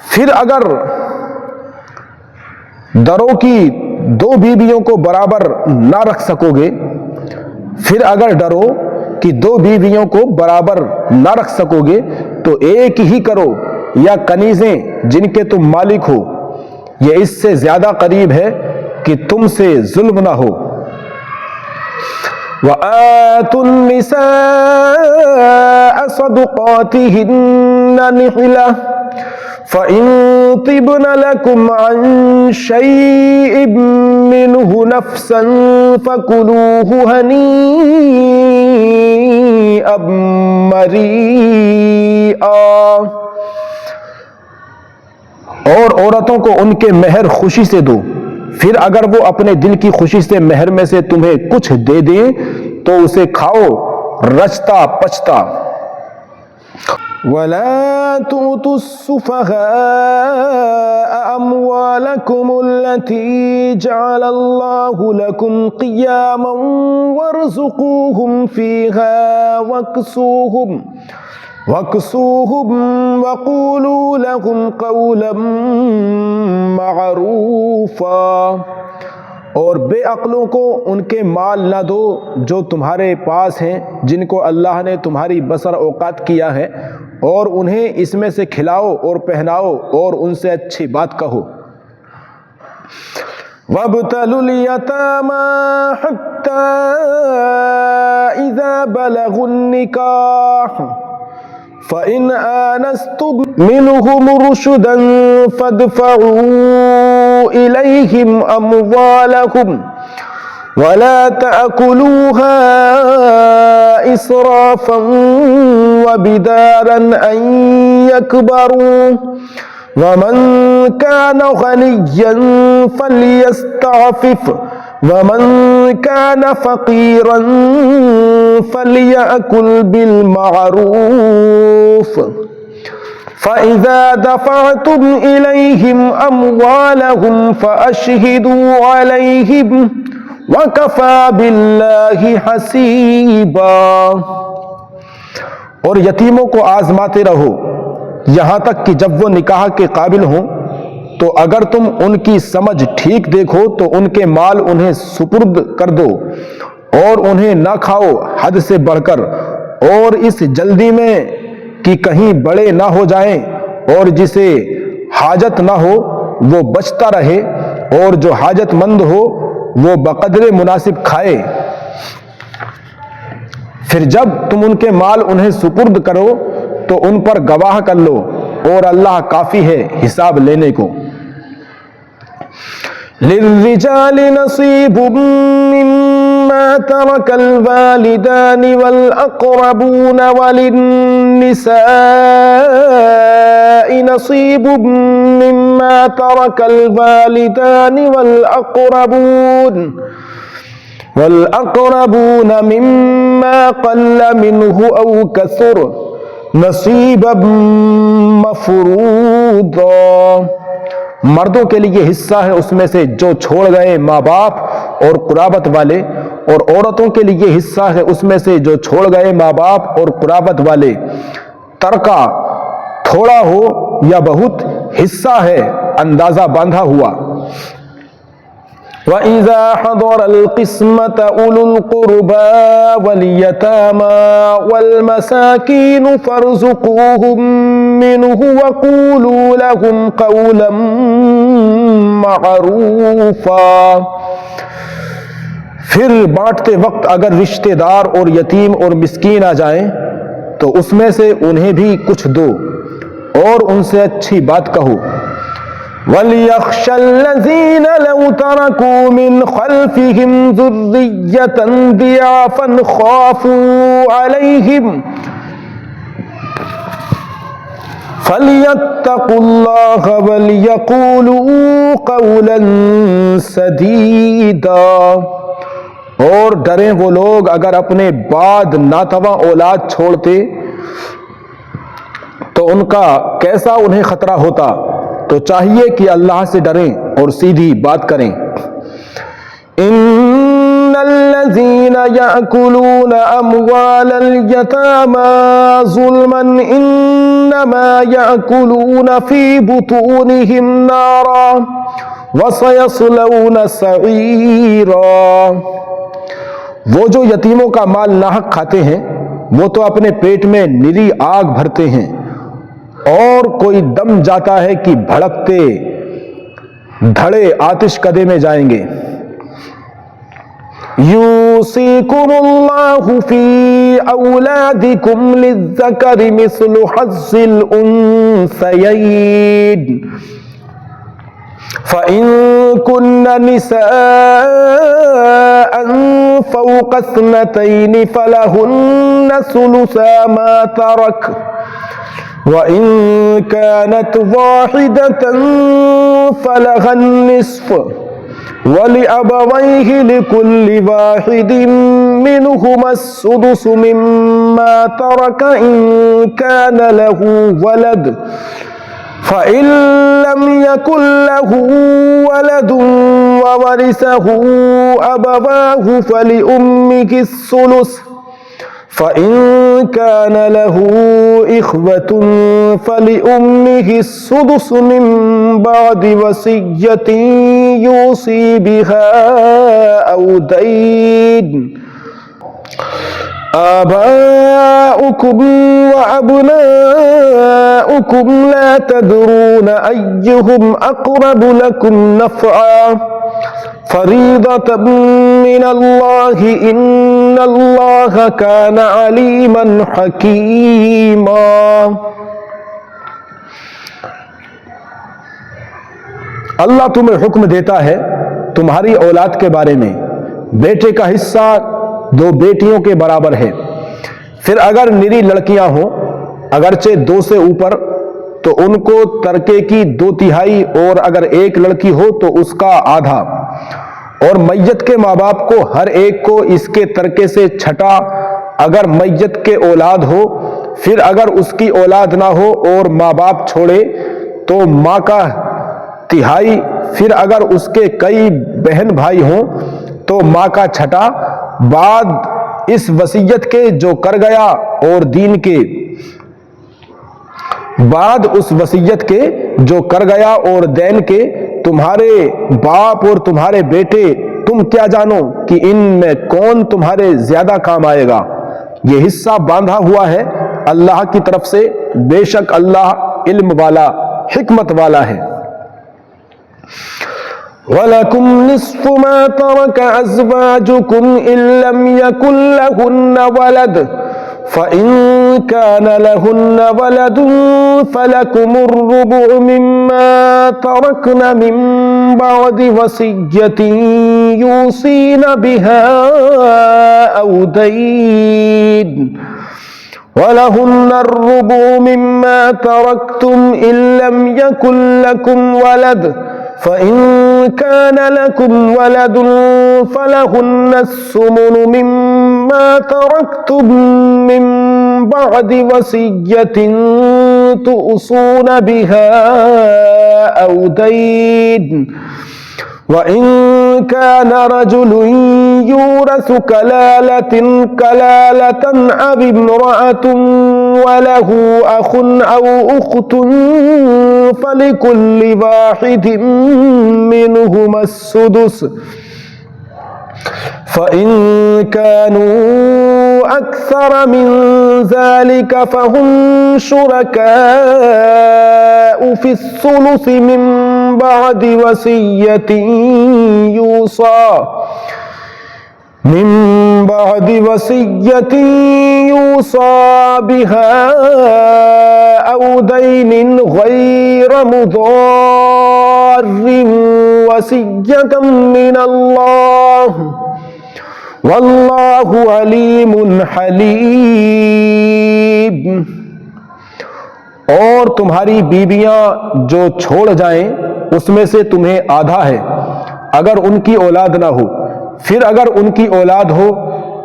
پھر اگر دروں کی 2 بیویوں کو برابر نہ رکھ سکو گے، پھر اگر ڈرو کہ 2 بیویوں کو برابر نہ رکھ سکو گے تو ایک ہی کرو یا کنیزیں جن کے تم مالک ہو، یہ اس سے زیادہ قریب ہے کہ تم سے ظلم نہ ہو۔ وَآتُوا النِّسَاءَ صَدُقَاتِهِنَّ نِحْلَةً فَإِن طِبْنَ لَكُمْ عَن شَيْءٍ مِّنْهُ نَفْسًا فَكُلُوهُ هَنِيئًا مَرِيئًا۔ اور عورتوں کو ان کے مہر خوشی سے دو، پھر اگر وہ اپنے دل کی خوشی سے مہر میں سے تمہیں کچھ دے دیں تو اسے کھاؤ رچتا پچتا۔
وَلَا تُؤْتُوا السُّفَهَاءَ أَمْوَالَكُمُ الَّتِي جَعَلَ اللَّهُ لَكُمْ قِيَامًا وَارْزُقُوهُمْ فِيهَا وَاكْسُوهُمْ وَقُولُوا لَهُمْ قَوْلًا مَعْرُوفًا۔ اور بے عقلوں کو ان کے مال نہ دو جو تمہارے پاس ہیں، جن کو اللہ نے تمہاری بسر اوقات کیا ہے، اور انہیں اس میں سے کھلاؤ اور پہناؤ اور ان سے اچھی بات کہو۔ وَابْتَلُوا الْيَتَامَى حَتَّى إِذَا بَلَغُوا النِّكَاحَ فَإِنْ آنَسْتُم مِّنْهُمْ رُشْدًا فَادْفَعُوا إِلَيْهِمْ أَمْوَالَهُمْ وَلَا تَأْكُلُوهَا إِسْرَافًا وَبِدَارًا أَن يَكْبَرُوا وَمَن كَانَ غَنِيًّا فَلْيَسْتَعْفِفْ وَمَن كَانَ فَقِيرًا فَلْيَأْكُلْ بِالْمَعْرُوفِ فَإِذَا دَفَعْتُمْ إِلَيْهِمْ أَمْوَالَهُمْ فَأَشْهِدُوا عَلَيْهِمْ وَكَفَى بِاللَّهِ حَسِيبًا۔ اور یتیموں کو آزماتے رہو یہاں تک کہ جب وہ نکاح کے قابل ہوں، تو اگر تم ان کی سمجھ ٹھیک دیکھو تو ان کے مال انہیں سپرد کر دو، اور انہیں نہ کھاؤ حد سے بڑھ کر، اور اس جلدی میں کہ کہیں بڑے نہ ہو جائیں، اور جسے حاجت نہ ہو وہ بچتا رہے، اور جو حاجت مند ہو وہ بقدر مناسب کھائے۔ پھر جب تم ان کے مال انہیں سپرد کرو تو ان پر گواہ کر لو، اور اللہ کافی ہے حساب لینے کو۔ لِلرِّجَالِ نَصِيبٌ مِّمَّا تَرَكَ الْوَالِدَانِ وَالْأَقْرَبُونَ وَلِلنِّسَاءِ نَصِيبٌ مِّمَّا تَرَكَ الْوَالِدَانِ وَالْأَقْرَبُونَ مِمَّا قَلَّ مِنْهُ أَوْ كَثُرَ نَصِيبًا مَّفْرُوضًا۔
مردوں کے لیے حصہ ہے اس میں سے جو چھوڑ گئے ماں باپ اور قرابت والے، اور عورتوں کے لیے حصہ ہے اس میں سے جو چھوڑ گئے ماں باپ اور قرابت والے، ترکہ تھوڑا ہو یا بہت، حصہ ہے اندازہ باندھا ہوا۔
وَإِذَا حَضَرَ الْقِسْمَةَ أُولُو الْقُرْبَى وَالْيَتَامَى وَالْمَسَاكِينُ فَارْزُقُوهُم مِّنْهُ وَقُولُوا لَهُمْ قَوْلًا مَّعْرُوفًا۔
پھر بانٹتے وقت اگر رشتہ دار اور یتیم اور مسکین آ جائیں تو اس میں سے انہیں بھی کچھ دو اور ان سے اچھی بات کہو۔
وَلْيَخْشَ الَّذِينَ لَوْ تَرَكُوا مِنْ خَلْفِهِمْ ذُرِّيَّةً ضِعَافًا خَافُوا عَلَيْهِمْ فَلْيَتَّقُوا اللَّهَ وَلْيَقُولُوا قَوْلًا سَدِيدًا۔
اور ڈریں وہ لوگ اگر اپنے بعد ناتواں اولاد چھوڑتے تو ان کا کیسا انہیں خطرہ ہوتا، تو چاہیے کہ اللہ سے ڈریں اور سیدھی بات کریں۔
إِنَّ الَّذِينَ يَأْكُلُونَ أَمْوَالَ الْيَتَامَى ظُلْمًا إِنَّمَا يَأْكُلُونَ فِي بُطُونِهِمْ نَارًا وَسَيَصْلَوْنَ سَعِيرًا۔
وہ جو یتیموں کا مال ناحق کھاتے ہیں وہ تو اپنے پیٹ میں نری آگ بھرتے ہیں، اور کوئی دم جاتا ہے کہ بھڑکتے دھڑے آتش کدے میں جائیں گے۔ یوصیکم اللہ فی اولادکم للذکر مثل حظ الانثیین فَإِن كُنَّ نِسَاءً فَوْقَ اثْنَتَيْنِ فَلَهُنَّ ثُلُثَا مَا تَرَكَ وَإِن كَانَتْ وَاحِدَةً فَلَهَا النِّصْفُ وَلِأَبَوَيْهِ لِكُلِّ وَاحِدٍ مِّنْهُمَا السُّدُسُ مِمَّا تَرَكَ إِن كَانَ لَهُ وَلَدٌ فَإِن لَّمْ يَكُن لَّهُ وَلَدٌ وَوَرِثَهُ أَبَوَاهُ فَلِأُمِّهِ الثُّلُثُ فَإِن كَانَ لَهُ إِخْوَةٌ فَلِأُمِّهِ السُّدُسُ مِن بَعْدِ وَصِيَّةٍ يُوصِي بِهَا أَوْ دَيْنٍ آباؤكم وأبناؤكم لا تدرون أيهم أقرب لكم نفعا فريضة من الله إن الله كان عليما حكيما۔ اللہ تمہیں حکم دیتا ہے تمہاری اولاد کے بارے میں، بیٹے کا حصہ 2 بیٹیوں کے برابر ہے، پھر اگر نری لڑکیاں ہوں اگرچہ 2 سے اوپر تو ان کو ترکے کی 2/3 اور اگر ایک لڑکی ہو تو اس کا آدھا، اور میت کے ماں باپ کو ہر ایک کو اس کے ترکے سے چھٹا اگر میت کے اولاد ہو، پھر اگر اس کی اولاد نہ ہو اور ماں باپ چھوڑے تو ماں کا 1/3، پھر اگر اس کے کئی بہن بھائی ہوں تو ماں کا چھٹا، بعد اس وصیت کے جو کر گیا اور دین کے بعد اس وصیت کے جو کر گیا اور دین کے تمہارے باپ اور تمہارے بیٹے، تم کیا جانو کہ ان میں کون تمہارے زیادہ کام آئے گا۔ یہ حصہ باندھا ہوا ہے اللہ کی طرف سے، بے شک اللہ علم والا حکمت والا ہے۔ وَلَكُمْ نِصْفُ مَا تَرَكَ أَزْوَاجُكُمْ إِن لَّمْ يَكُن لَّهُنَّ وَلَدٌ فَإِن كَانَ لَهُنَّ وَلَدٌ فَلَكُمُ الرُّبُعُ مِمَّا تَرَكْنَ مِن بَعْدِ وَصِيَّةٍ يُوصِينَ بِهَا أَوْ دَيْنٍ وَلَهُنَّ الرُّبُعُ مِمَّا تَرَكْتُمْ إِن لَّمْ يَكُن لَّكُمْ وَلَدٌ فَإِن كَانَ لَكُمْ وَلَدٌ فَلَهُنَّ الثُّمُنُ مِمَّا تَرَكْتُم مِّن بَعْدِ وَصِيَّةٍ تُوصُونَ بِهَا أَوْ دَيْنٍ وَإِن كَانَ رَجُلٌ يُورَثُ كَلَالَةً أَوِ امْرَأَةٌ وَلَهُ أَخٌ أَوْ أُخْتٌ فَلِكُلِّ وَاحِدٍ مِّنْهُمَا السُّدُسُ فَإِن كَانُوا أَكْثَرَ مِن ذَلِكَ فَهُمْ شُرَكَاءُ فِي الثُّلُثِ مِن بَعْدِ وَصِيَّةٍ يُوصَى بِهَا أَوْ دَيْنٍ غَيْرَ مُضَارٍّ وَصِيَّةً مِّنَ اللَّهِ وَاللَّهُ عَلِيمٌ حَلِيمٌ۔ اور تمہاری بیویاں جو چھوڑ جائیں اس میں سے تمہیں آدھا ہے اگر ان کی اولاد نہ ہو، پھر اگر ان کی اولاد ہو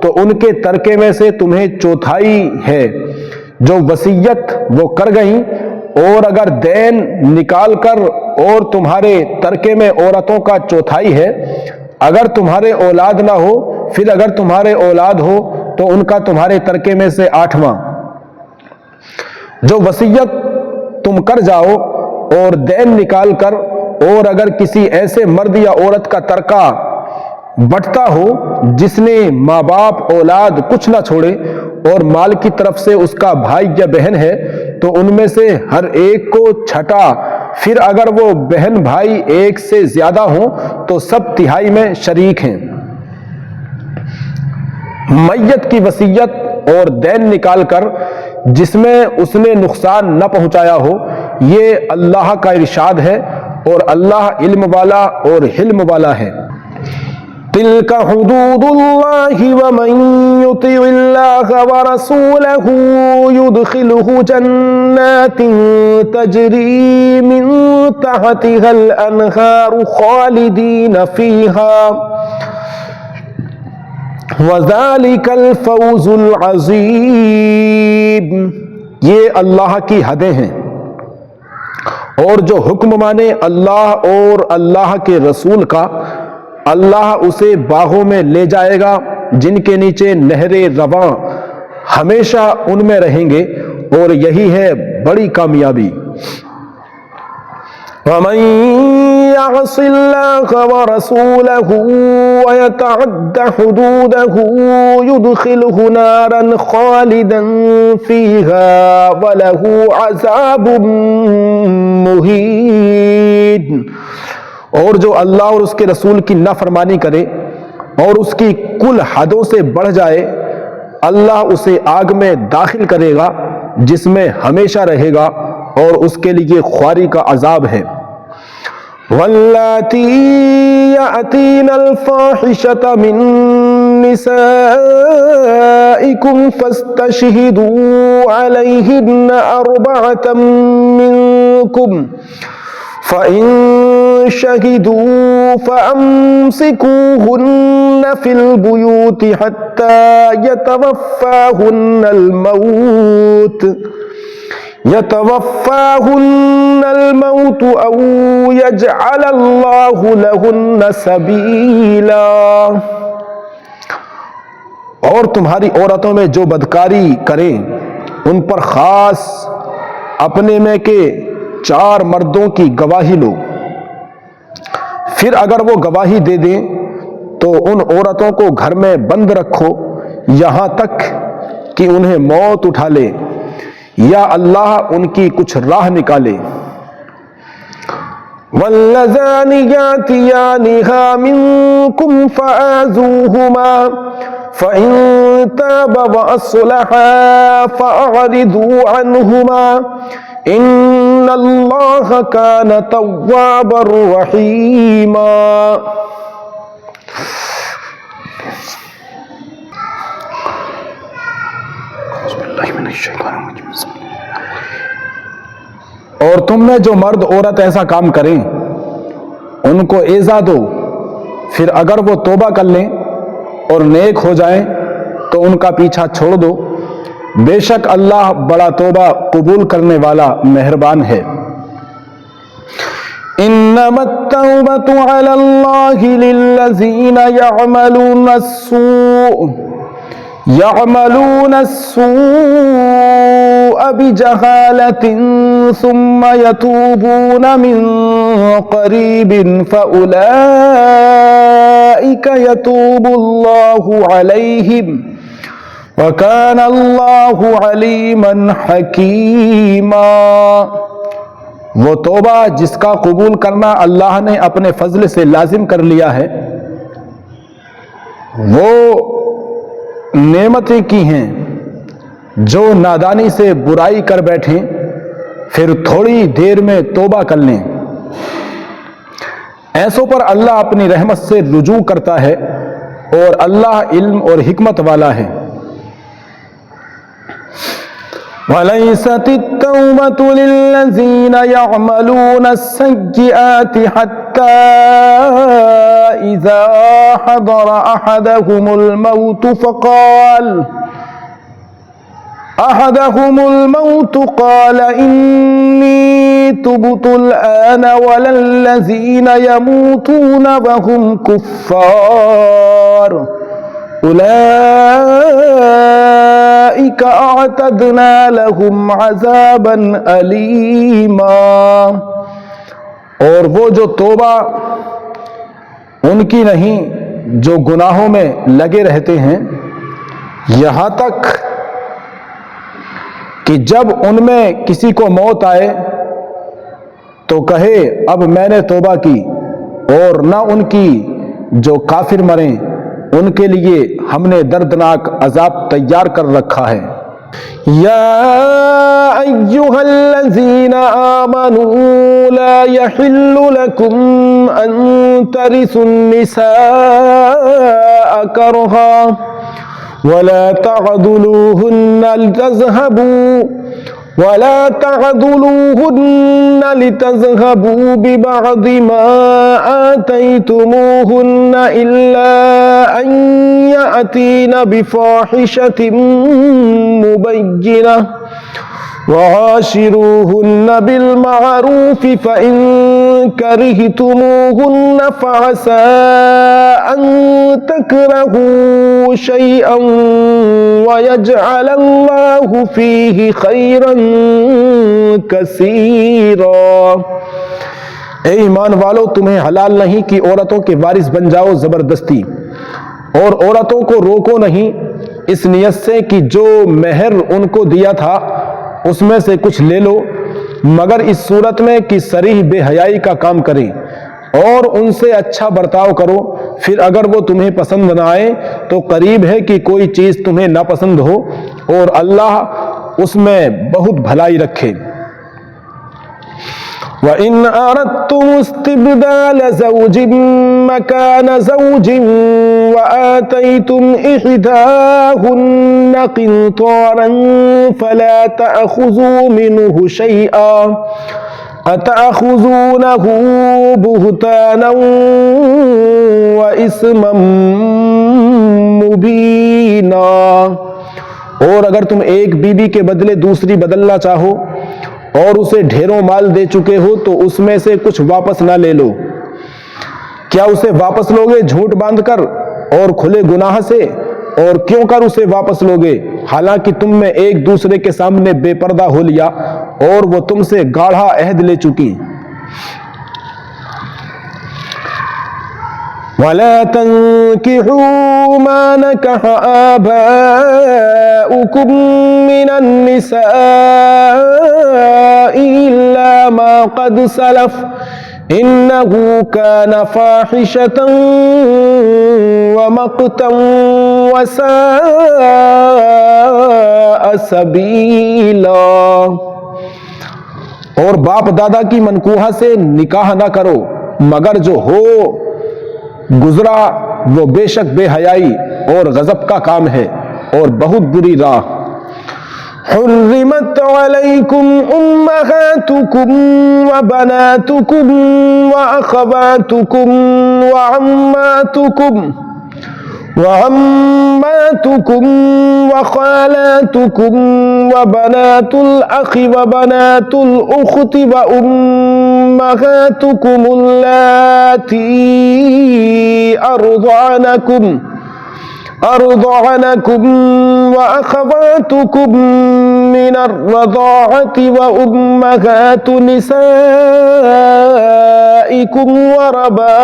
تو ان کے ترکے میں سے تمہیں 1/4 ہے جو وصیت وہ کر گئیں، اور اگر دین نکال کر اور تمہارے ترکے میں عورتوں کا 1/4 ہے اگر تمہارے اولاد نہ ہو، پھر اگر تمہارے اولاد ہو تو ان کا تمہارے ترکے میں سے 8واں جو وصیت تم کر جاؤ اور دین نکال کر، اور اگر کسی ایسے مرد یا عورت کا ترکہ بٹتا ہو جس نے ماں باپ اولاد کچھ نہ چھوڑے اور مال کی طرف سے اس کا بھائی یا بہن ہے تو ان میں سے ہر ایک کو چھٹا، پھر اگر وہ بہن بھائی ایک سے زیادہ ہوں تو سب تہائی میں شریک ہیں۔ میت کی وصیت اور دین نکال کر جس میں اس نے نقصان نہ پہنچایا ہو، یہ اللہ کا ارشاد ہے اور اللہ علم والا اور حلم والا ہے۔ تلک حدود اللہ ومن یطع اللہ ورسولہ یدخلہ جنات تجری من تحتها الانہار خالدین فیہا وَذَلِكَ الْفَوْزُ الْعَظِيمُ۔ یہ اللہ کی حدیں ہیں، اور جو حکم مانے اللہ اور اللہ کے رسول کا، اللہ اسے باغوں میں لے جائے گا جن کے نیچے نہریں رواں، ہمیشہ ان میں رہیں گے، اور یہی ہے بڑی کامیابی۔ وَمَن يَعْصِ اللَّهَ وَرَسُولَهُ وَيَتَعَدَّ حُدُودَهُ يُدْخِلْهُ نَارًا خَالِدًا فِيهَا وَلَهُ عَذَابٌ مُّهِينٌ۔ اور جو اللہ اور اس کے رسول کی نافرمانی کرے اور اس کی کل حدوں سے بڑھ جائے، اللہ اسے آگ میں داخل کرے گا جس میں ہمیشہ رہے گا، اور اس کے لیے خواری کا عذاب ہے۔ واللاتی یأتین الفاحشة من نسائکم فاستشہدوا علیہن أربعة منکم فإن شہدوا فأمسکوہن فی البیوت حتی يتوفاهن الموت أو يجعل الله لهن سبيلا۔ اور تمہاری عورتوں میں جو بدکاری کریں ان پر خاص اپنے میں کے 4 مردوں کی گواہی لو، پھر اگر وہ گواہی دے دیں تو ان عورتوں کو گھر میں بند رکھو یہاں تک کہ انہیں موت اٹھا لے یا اللہ ان کی کچھ راہ نکالے۔ واللذان یاتیانها منکم فآذوہما فإن تابا وأصلحا فأعرضوا عنہما ان اللہ کان توابا رحیما۔ اور تم میں جو مرد عورت ایسا کام کریں ان کو ایذا دو، پھر اگر وہ توبہ کر لیں اور نیک ہو جائیں تو ان کا پیچھا چھوڑ دو، بے شک اللہ بڑا توبہ قبول کرنے والا مہربان ہے۔ انما التوبة على الله للذين يعملون السوء بجهالة ثم يتوبون من قريب فأولئك يتوب الله عليهم وَكَانَ اللَّهُ عَلِيمًا حَكِيمًا۔ وہ توبہ جس کا قبول کرنا اللہ نے اپنے فضل سے لازم کر لیا ہے، وہ نعمتیں کی ہیں جو نادانی سے برائی کر بیٹھیں پھر تھوڑی دیر میں توبہ کر لیں، ایسوں پر اللہ اپنی رحمت سے رجوع کرتا ہے اور اللہ علم اور حکمت والا ہے۔ وَلَيْسَتِ التَّوْبَةُ لِلَّذِينَ يَعْمَلُونَ السَّيِّئَاتِ حَتَّى إِذَا حَضَرَ أَحَدَهُمُ الْمَوْتُ قَالَ إِنِّي تُبْتُ الْآنَ وَلَا الَّذِينَ يَمُوتُونَ وَهُمْ كُفَّارٌ أُولَئِكَ أَعْتَدْنَا لَهُمْ عَذَابًا أَلِيمًا۔ اور وہ جو توبہ ان کی نہیں جو گناہوں میں لگے رہتے ہیں یہاں تک کہ جب ان میں کسی کو موت آئے تو کہے اب میں نے توبہ کی، اور نہ ان کی جو کافر مریں ان کے لیے ہم نے دردناک عذاب تیار کر رکھا ہے۔
یا ایہا الذین آمنوا لا یحل لکم ان ترثوا النساء کرہا ولا تعضلوهن لتذهبوا ببعض ما آتيتموهن إلا أن يأتين بفاحشة مبينة وعاشروهن بالمعروف فإن كرهتموهن فعسى أن تكرهوا شيئا ويجعل الله فيه خيرا كثيرا۔
اے ایمان والو، تمہیں حلال نہیں کہ عورتوں کے وارث بن جاؤ زبردستی، اور عورتوں کو روکو نہیں اس نیت سے کہ جو مہر ان کو دیا تھا اس میں سے کچھ لے لو، مگر اس صورت میں کہ صریح بے حیائی کا کام کریں، اور ان سے اچھا برتاؤ کرو۔ پھر اگر وہ تمہیں پسند نہ آئے تو قریب ہے کہ کوئی چیز تمہیں ناپسند ہو، اور اللہ اس میں بہت بھلائی رکھے۔
وَإِنْ أَرَدْتُمُ اسْتِبْدَالَ زَوْجٍ مَّكَانَ زَوْجٍ وَآتَيْتُمْ إِحْدَاهُنَّ قِنطَارًا فَلَا تَأْخُذُوا مِنْهُ شَيْئًا أَتَأْخُذُونَهُ بُهْتَانًا وَإِثْمًا مُّبِينًا۔
اور اگر تم ایک بیوی کے بدلے دوسری بدلنا چاہو اور اسے ڈھیروں مال دے چکے ہو تو اس میں سے کچھ واپس نہ لے لو۔ کیا اسے واپس لوگے جھوٹ باندھ کر اور کھلے گناہ سے؟ اور کیوں کر اسے واپس لوگے حالانکہ تم میں ایک دوسرے کے سامنے بے پردہ ہو لیا اور وہ تم سے گاڑھا عہد لے چکی؟
وَلَا تَنكِحُوا مَا نَكَحَ آبَاؤُكُم مِّنَ النِّسَاءِ إِلَّا مَا قَدْ سَلَفَ إِنَّهُ كَانَ فَاحِشَةً وَمَقْتًا وَسَاءَ سَبِيلًا۔
اور باپ دادا کی منکوحہ سے نکاح نہ کرو مگر جو ہو گزرا وہ بے شک بے حیائی اور غضب کا کام ہے اور بہت بری راہ۔
حرمت علیکم امہاتکم وبناتکم واخواتکم وعماتکم وخالاتکم وبنات الاخ وبنات الاخت وامہاتکم اللاتی أرضعنكم وأخواتكم من الرضاعة وأمهات نسائكم وربائبكم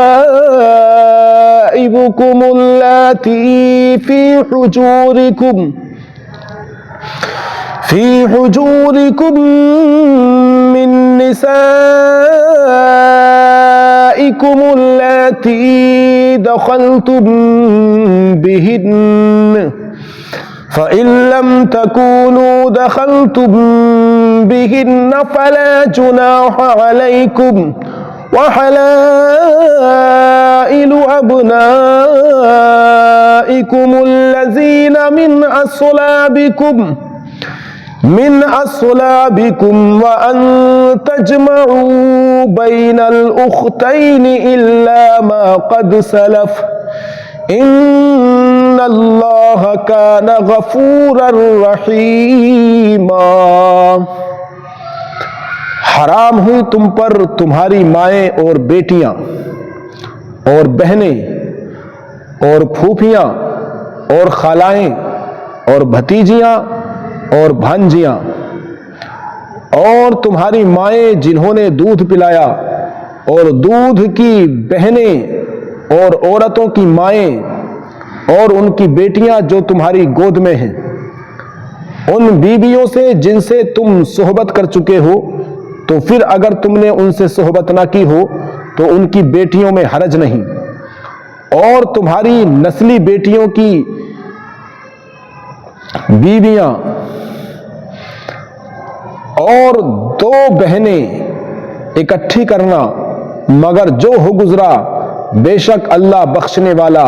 اللاتي في حجوركم من نسائكم اللاتي دخلتم بهن فإن لم تكونوا دخلتم بهن فلا جناح عليكم وحلائل أبنائكم الذين من أصلابكم وأن تجمعوا بين الأختين إلا ما قد سلف إن الله كان غفورا رحيما۔
حرام ہوئی تم پر تمہاری مائیں اور بیٹیاں اور بہنیں اور پھوپھیاں اور خالائیں اور بھتیجیاں اور بھانجیاں، اور تمہاری مائیں جنہوں نے دودھ پلایا، اور دودھ کی بہنیں اور عورتوں کی مائیں اور ان کی بیٹیاں جو تمہاری گود میں ہیں، ان بیویوں سے جن سے تم صحبت کر چکے ہو، تو پھر اگر تم نے ان سے صحبت نہ کی ہو تو ان کی بیٹیوں میں حرج نہیں، اور تمہاری نسلی بیٹیوں کی بیویاں اور 2 بہنیں اکٹھی کرنا، مگر جو ہو گزرا بے شک اللہ بخشنے والا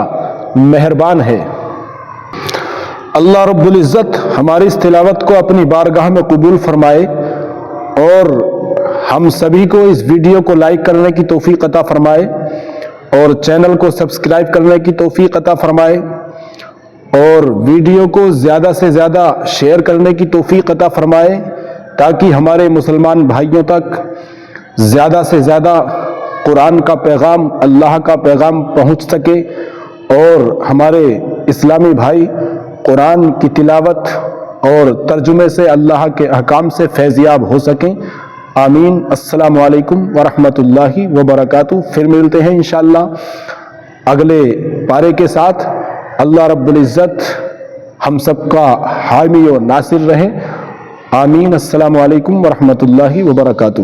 مہربان ہے۔ اللہ رب العزت ہماری اس تلاوت کو اپنی بارگاہ میں قبول فرمائے، اور ہم سبھی کو اس ویڈیو کو لائک کرنے کی توفیق عطا فرمائے، اور چینل کو سبسکرائب کرنے کی توفیق عطا فرمائے، اور ویڈیو کو زیادہ سے زیادہ شیئر کرنے کی توفیق عطا فرمائے، تاکہ ہمارے مسلمان بھائیوں تک زیادہ سے زیادہ قرآن کا پیغام، اللہ کا پیغام پہنچ سکے، اور ہمارے اسلامی بھائی قرآن کی تلاوت اور ترجمے سے اللہ کے احکام سے فیضیاب ہو سکیں۔ آمین۔ السلام علیکم ورحمۃ اللہ وبرکاتہ۔ پھر ملتے ہیں انشاءاللہ اگلے پارے کے ساتھ۔ اللہ رب العزت ہم سب کا حامی و ناصر رہے۔ آمین۔ السلام علیکم ورحمۃ اللہ وبرکاتہ۔